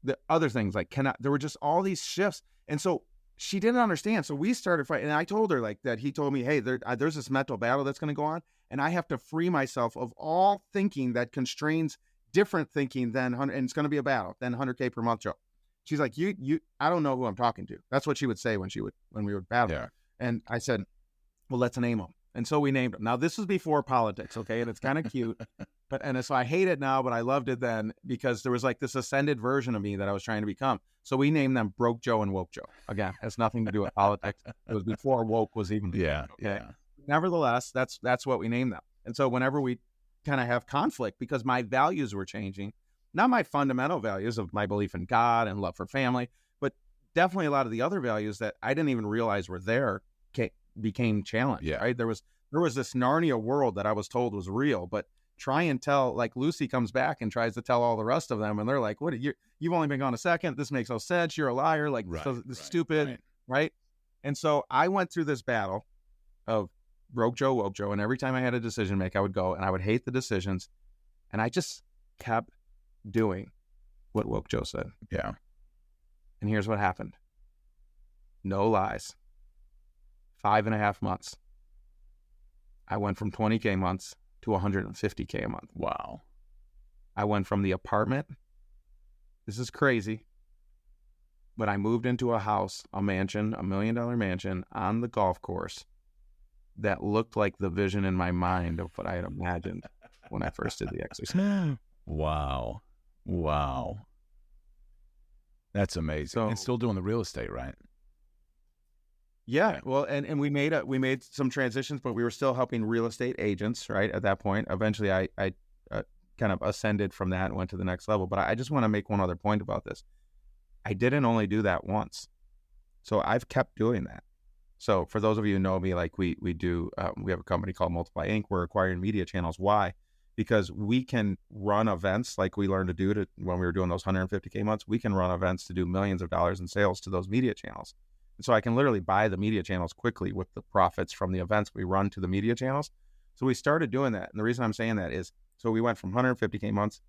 The other things like there were just all these shifts. And so she didn't understand. So we started fighting. And I told her like that. He told me, hey, there's this mental battle that's going to go on. And I have to free myself of all thinking that constrains different thinking than 100. And it's going to be a battle than 100K per month Joe. She's like, I don't know who I'm talking to. That's what she would say when we would battle. Yeah. And I said, well, let's name him. And so we named him. Now, this was before politics, okay? And it's kind of cute. So I hate it now, but I loved it then because there was like this ascended version of me that I was trying to become. So we named them Broke Joe and Woke Joe. Again, it has nothing to do with politics. It was before woke was even. Yeah. Okay. Yeah. Nevertheless, that's what we named them. And so whenever we kind of have conflict, because my values were changing, not my fundamental values of my belief in God and love for family, but definitely a lot of the other values that I didn't even realize were there became challenged. Yeah. Right. There was this Narnia world that I was told was real, but try and tell, like Lucy comes back and tries to tell all the rest of them, and they're like, "What? You've only been gone a second. This makes no sense. You're a liar. Like, stupid." Right. And so I went through this battle of Broke Joe, Woke Joe, and every time I had a decision to make, I would go and I would hate the decisions, and I just kept doing what Woke Joe said. Yeah. And here's what happened. No lies. 5.5 months. I went from 20K months to 150K a month. Wow. I went from the apartment. This is crazy. But I moved into a house, a mansion, $1 million mansion on the golf course that looked like the vision in my mind of what I had imagined when I first did the exercise. Wow. Wow. That's amazing. And still doing the real estate, right? Yeah, well, and we made some transitions, but we were still helping real estate agents, right? At that point, eventually, I kind of ascended from that and went to the next level. But I just want to make one other point about this. I didn't only do that once, so I've kept doing that. So for those of you who know me, like we have a company called Multiply Inc. We're acquiring media channels. Why? Because we can run events like we learned to do when we were doing those 150K months. We can run events to do millions of dollars in sales to those media channels. And so I can literally buy the media channels quickly with the profits from the events we run to the media channels. So we started doing that. And the reason I'm saying that is, so we went from 150K months,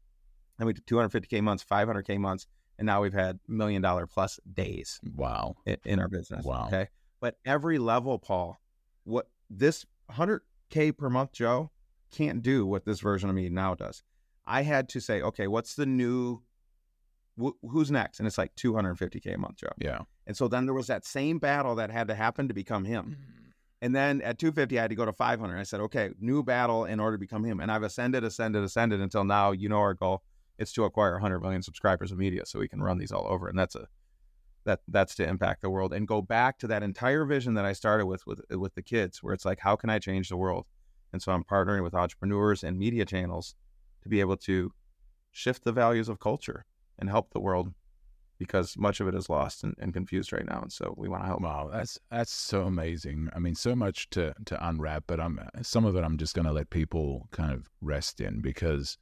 and we did 250K months, 500K months, and now we've had $1 million plus days. Wow. In our business. Wow. Okay. But every level, Paul, what this 100K per month Joe can't do what this version of me now does. I had to say, okay, what's the new, who's next? And it's like 250K a month Joe. Yeah. And so then there was that same battle that had to happen to become him. And then at 250, I had to go to 500. I said, okay, new battle in order to become him. And I've ascended until now. You know our goal. It's to acquire 100 million subscribers of media so we can run these all over. And that's to impact the world and go back to that entire vision that I started with the kids, where it's like, how can I change the world? And so I'm partnering with entrepreneurs and media channels to be able to shift the values of culture and help the world, because much of it is lost and confused right now. And so we want to help. Wow, that's so amazing. I mean, so much to unwrap, but some of it I'm just going to let people kind of rest in, because,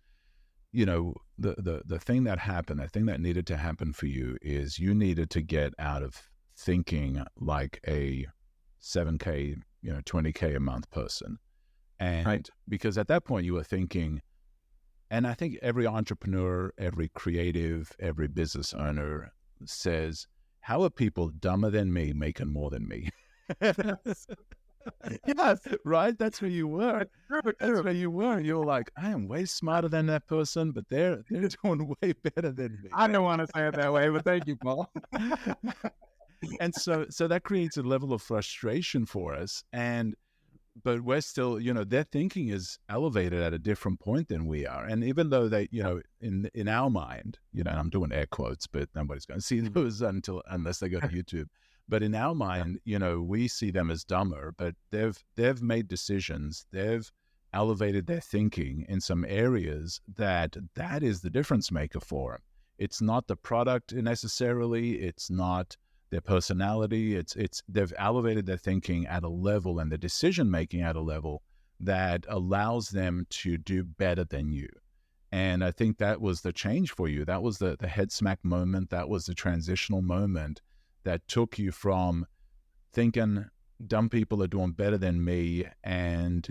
you know, the thing that happened, the thing that needed to happen for you is you needed to get out of thinking like a 7K, 20K a month person. And right. Because at that point you were thinking, and I think every entrepreneur, every creative, every business owner says, how are people dumber than me making more than me? Yes, right? That's where you were. That's where you were. You're like, I am way smarter than that person, but they're doing way better than me. I don't want to say it that way, but thank you, Paul. And so that creates a level of frustration for us. But we're still, their thinking is elevated at a different point than we are. And even though they, in our mind, and I'm doing air quotes, but nobody's going to see those unless they go to YouTube. But in our mind, we see them as dumber, but they've made decisions. They've elevated their thinking in some areas that is the difference maker for them. It's not the product necessarily. It's not their personality. It's they've elevated their thinking at a level and the decision making at a level that allows them to do better than you. And I think that was the change for you. That was the head smack moment. That was the transitional moment that took you from thinking dumb people are doing better than me, and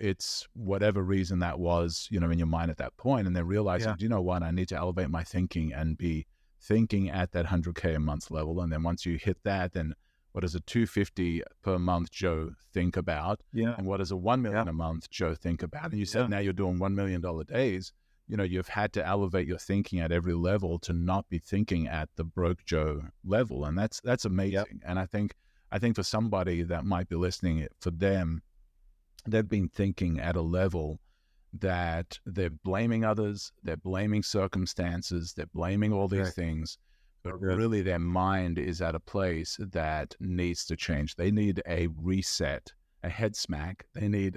it's whatever reason that was, in your mind at that point, and then realizing, you know what, I need to elevate my thinking and be thinking at that 100K a month level. And then once you hit that, then what does a 250 per month Joe think about? Yeah. And what does a 1 million a month Joe think about? And you said now you're doing $1 million days. You've had to elevate your thinking at every level to not be thinking at the broke Joe level. And that's amazing. Yep. And I think for somebody that might be listening, for them, they've been thinking at a level that they're blaming others, they're blaming circumstances, they're blaming all these things, but really their mind is at a place that needs to change. They need a reset, a head smack. They need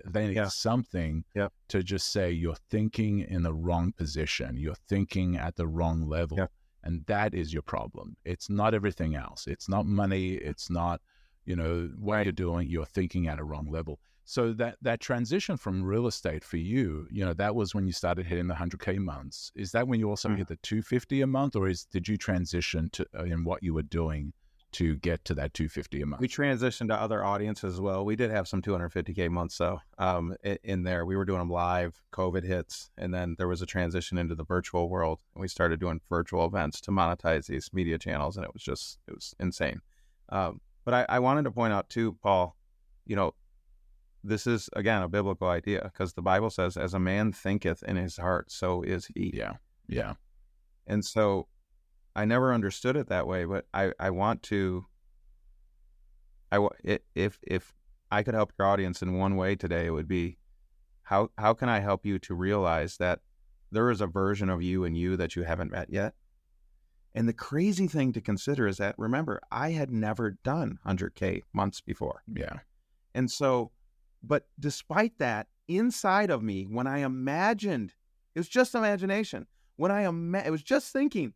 something to just say, you're thinking in the wrong position, you're thinking at the wrong level, and that is your problem. It's not everything else. It's not money. It's not, what you're doing. You're thinking at a wrong level. So that transition from real estate for you, that was when you started hitting the 100K months. Is that when you also hit the 250 a month, or did you transition to in what you were doing to get to that 250 a month? We transitioned to other audiences as well. We did have some 250K months though in there. We were doing them live. COVID hits, and then there was a transition into the virtual world, and we started doing virtual events to monetize these media channels, and it was insane. But I wanted to point out too, Paul, this is, again, a biblical idea, because the Bible says, as a man thinketh in his heart, so is he. Yeah. And so I never understood it that way, but I want to, if I could help your audience in one way today, it would be, how can I help you to realize that there is a version of you and you that you haven't met yet? And the crazy thing to consider is that, remember, I had never done 100K months before. Yeah. And so, but despite that, inside of me, when I imagined, it was just imagination. It was just thinking,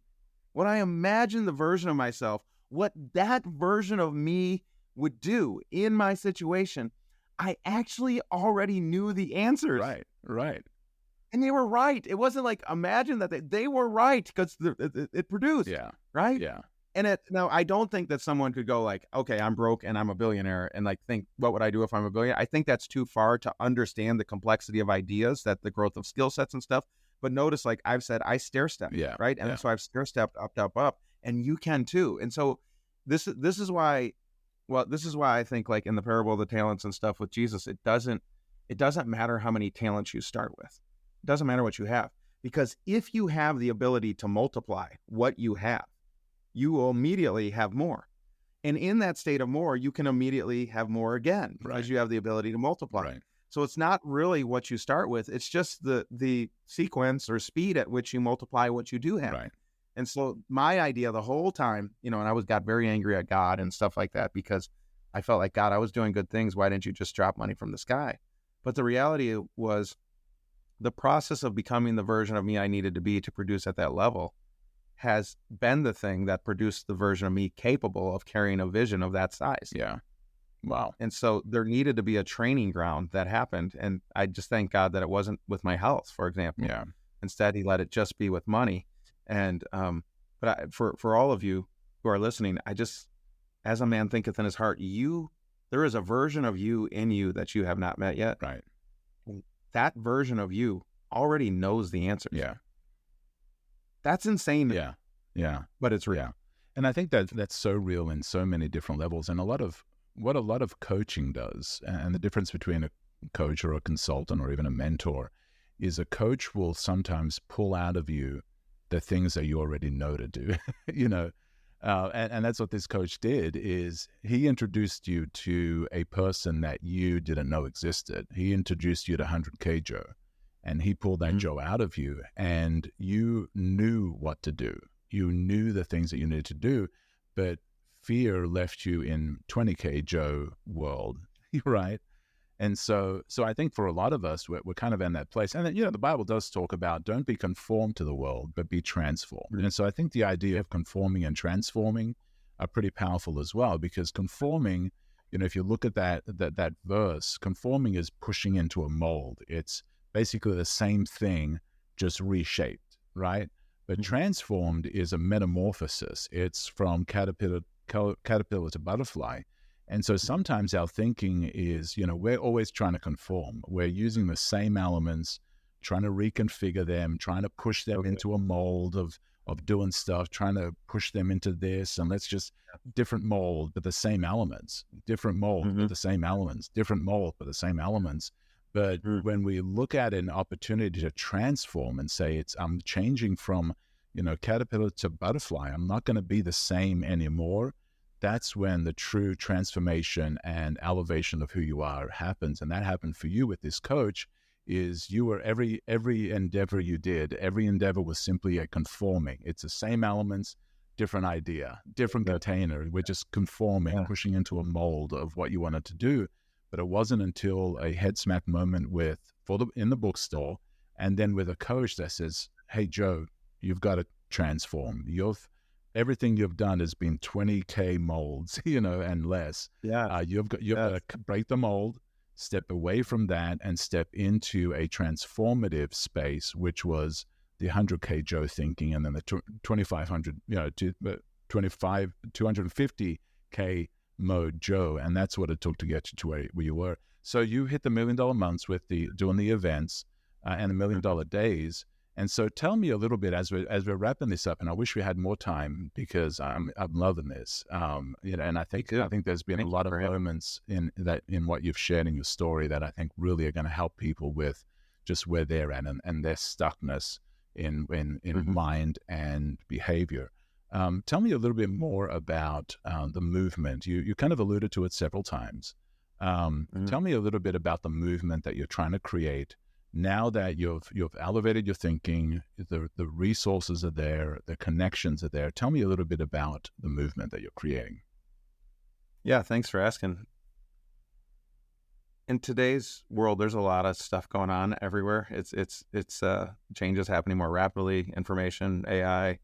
when I imagined the version of myself, what that version of me would do in my situation, I actually already knew the answers. Right. And they were right. It wasn't like, imagine that they were right because it produced. Yeah. Right. Yeah. And now I don't think that someone could go like, okay, I'm broke and I'm a billionaire, and like think, what would I do if I'm a billionaire? I think that's too far to understand the complexity of ideas, that the growth of skill sets and stuff. But notice, like I've said, I stair step. Yeah. Right. And so I've stair stepped up, and you can too. And so this is why I think, like in the parable of the talents and stuff with Jesus, it doesn't matter how many talents you start with. It doesn't matter what you have, because if you have the ability to multiply what you have, you will immediately have more. And in that state of more, you can immediately have more again, because you have the ability to multiply. Right. So it's not really what you start with. It's just the sequence or speed at which you multiply what you do have. Right. And so my idea the whole time, and I got very angry at God and stuff like that, because I felt like, God, I was doing good things. Why didn't you just drop money from the sky? But the reality was, the process of becoming the version of me I needed to be to produce at that level has been the thing that produced the version of me capable of carrying a vision of that size. Yeah. Wow. And so there needed to be a training ground that happened. And I just thank God that it wasn't with my health, for example. Yeah. Instead, he let it just be with money. And, for all of you who are listening, as a man thinketh in his heart, there is a version of you in you that you have not met yet. Right. That version of you already knows the answers. Yeah. That's insane. Yeah. Yeah. But it's real. Yeah. And I think that's so real in so many different levels. And what a lot of coaching does, and the difference between a coach or a consultant or even a mentor, is a coach will sometimes pull out of you the things that you already know to do, and that's what this coach did. Is he introduced you to a person that you didn't know existed. He introduced you to 100K Joe, and he pulled that Joe out of you, and you knew what to do. You knew the things that you needed to do, but fear left you in 20K Joe world, right? And so I think for a lot of us, we're kind of in that place. And then, the Bible does talk about, don't be conformed to the world, but be transformed. And so I think the idea of conforming and transforming are pretty powerful as well, because conforming, if you look at that verse, conforming is pushing into a mold. It's basically the same thing, just reshaped, right? But transformed is a metamorphosis. It's from caterpillar to butterfly. And so sometimes our thinking is, we're always trying to conform. We're using the same elements, trying to reconfigure them, trying to push them into a mold of doing stuff, trying to push them into this, and let's just different mold, but the same elements, different mold, but the same elements, different mold, but the same elements. But when we look at an opportunity to transform and say, I'm changing from, caterpillar to butterfly, I'm not going to be the same anymore. That's when the true transformation and elevation of who you are happens. And that happened for you with this coach. Is you were every endeavor you did, every endeavor was simply a conforming. It's the same elements, different idea, different container. We're just conforming, pushing into a mold of what you wanted to do. But it wasn't until a head smack moment in the bookstore, and then with a coach that says, "Hey Joe, you've got to transform. Everything you've done has been 20K molds, and less. Yeah. You've got to break the mold, step away from that, and step into a transformative space, which was the 100K Joe thinking, and then the 250K mode Joe, and that's what it took to get you to where you were. So you hit the $1 million months with doing the events and the $1 million days. And so tell me a little bit as we're wrapping this up, and I wish we had more time because I'm loving this. And I think there's been a lot of moments in what you've shared in your story that I think really are going to help people with just where they're at and their stuckness in mind and behavior. Tell me a little bit more about the movement. You kind of alluded to it several times. Tell me a little bit about the movement that you're trying to create Now that you've elevated your thinking, the resources are there, the connections are there. Tell me a little bit about the movement that you're creating. Yeah, thanks for asking. In today's world, there's a lot of stuff going on everywhere. It's changes happening more rapidly. Information, AI,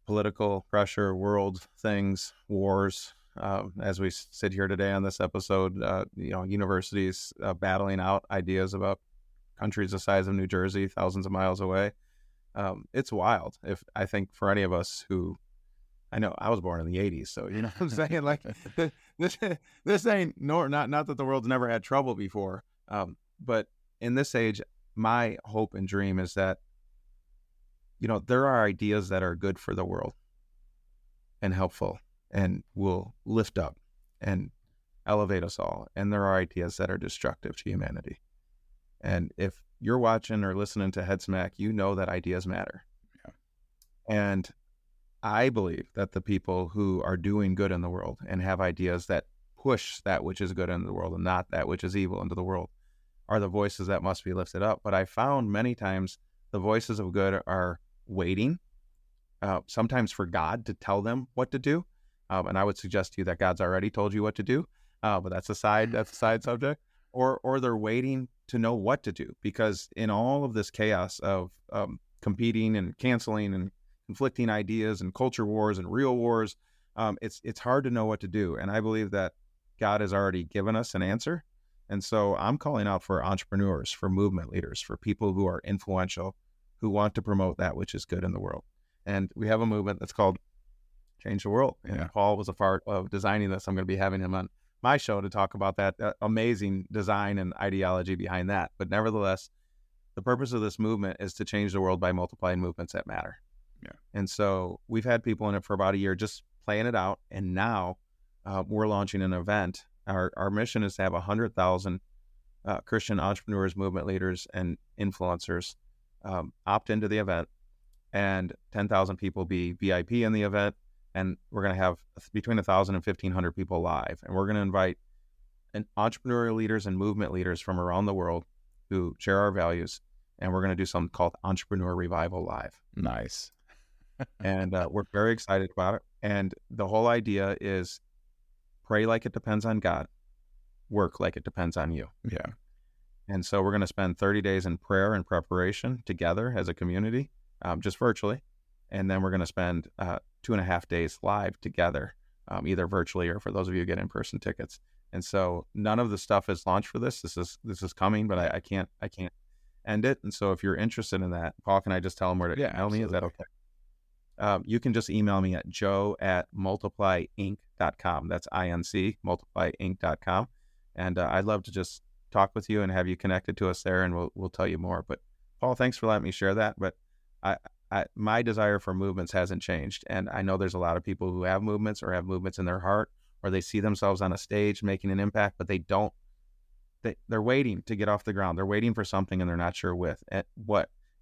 political pressure, world things, wars. As we sit here today on this episode, universities battling out ideas about countries the size of New Jersey, thousands of miles away. It's wild. If I think for any of us who, I know I was born in the 80s, so you know what I'm saying? Like this ain't not that the world's never had trouble before. But in this age, my hope and dream is that, there are ideas that are good for the world and helpful and will lift up and elevate us all. And there are ideas that are destructive to humanity. And if you're watching or listening to Headsmack, you know that ideas matter. Yeah. And I believe that the people who are doing good in the world and have ideas that push that which is good into the world and not that which is evil into the world are the voices that must be lifted up. But I found many times the voices of good are waiting, sometimes for God to tell them what to do. And I would suggest to you that God's already told you what to do, but that's a side subject. Or they're waiting to know what to do, because in all of this chaos of competing and canceling and conflicting ideas and culture wars and real wars, it's hard to know what to do. And I believe that God has already given us an answer. And so I'm calling out for entrepreneurs, for movement leaders, for people who are influential, who want to promote that which is good in the world. And we have a movement that's called Change the World. And Yeah. Paul was a part of designing this. I'm going to be having him on my show to talk about that amazing design and ideology behind that. But nevertheless, the purpose of this movement is to change the world by multiplying movements that matter. Yeah. And so we've had people in it for about a year just playing it out. And now we're launching an event. Our mission is to have 100,000 Christian entrepreneurs, movement leaders, and influencers opt into the event, and 10,000 people be VIP in the event. And we're going to have between 1,000 and 1,500 people live. And we're going to invite entrepreneurial leaders and movement leaders from around the world who share our values. And we're going to do something called Entrepreneur Revival Live. Nice. And we're very excited about it. And the whole idea is pray like it depends on God, work like it depends on you. Yeah. And so we're going to spend 30 days in prayer and preparation together as a community, just virtually. And then we're going to spend 2.5 days live together, either virtually or for those of you who get in-person tickets. And so none of the stuff is launched for this. This is coming, but I can't end it. And so if you're interested in that, Paul, can I just tell them where to email me? Is that okay? You can just email me at joe@multiplyinc.com. That's INC, multiplyinc.com. And I'd love to just talk with you and have you connected to us there, and we'll tell you more. But Paul, thanks for letting me share that. But my desire for movements hasn't changed. And I know there's a lot of people who have movements or have movements in their heart, or they see themselves on a stage making an impact, but they don't. They're waiting to get off the ground. They're waiting for something and they're not sure what.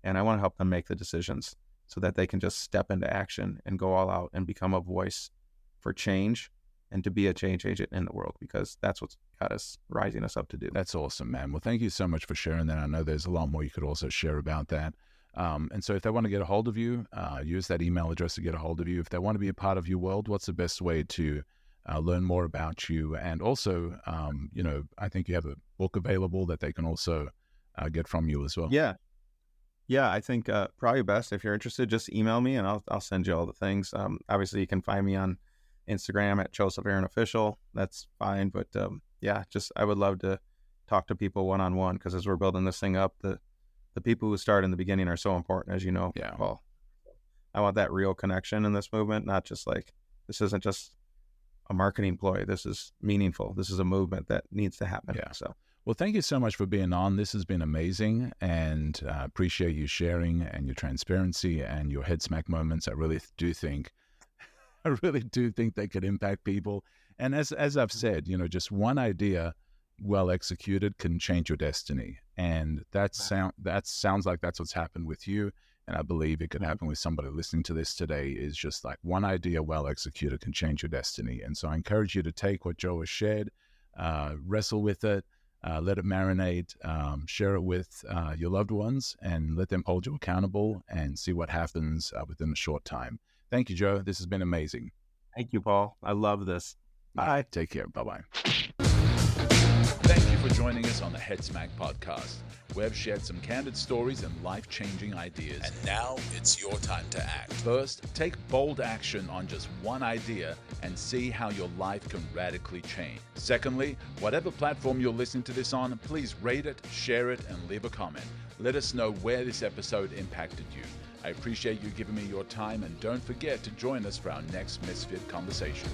And I want to help them make the decisions so that they can just step into action and go all out and become a voice for change and to be a change agent in the world, because that's what's got us rising us up to do. That's awesome, man. Well, thank you so much for sharing that. I know there's a lot more you could also share about that. And so if they want to get a hold of you, use that email address to get a hold of you. If they want to be a part of your world, what's the best way to learn more about you? And also, I think you have a book available that they can also get from you as well. Yeah, I think probably best, if you're interested, just email me and I'll send you all the things. Obviously, you can find me on Instagram at Joseph Aaron Official. That's fine. But I would love to talk to people one-on-one, because as we're building this thing up, the people who start in the beginning are so important, as you know, Paul. I want that real connection in this movement, not just like, this isn't just a marketing ploy. This is meaningful. This is a movement that needs to happen. Yeah. So. Well, thank you so much for being on. This has been amazing, and appreciate you sharing and your transparency and your head smack moments. I really do think they could impact people. And as I've said, just one idea well executed can change your destiny. And that sounds like that's what's happened with you. And I believe it could happen with somebody listening to this today. Is just like one idea well executed can change your destiny. And so I encourage you to take what Joe has shared, wrestle with it, let it marinate, share it with your loved ones, and let them hold you accountable and see what happens within a short time. Thank you, Joe. This has been amazing. Thank you, Paul. I love this. Bye. Take care. Bye-bye. Thank you for joining us on the Headsmack podcast. We've shared some candid stories and life-changing ideas. And now it's your time to act. First, take bold action on just one idea and see how your life can radically change. Secondly, whatever platform you're listening to this on, please rate it, share it, and leave a comment. Let us know where this episode impacted you. I appreciate you giving me your time, and don't forget to join us for our next Misfit conversation.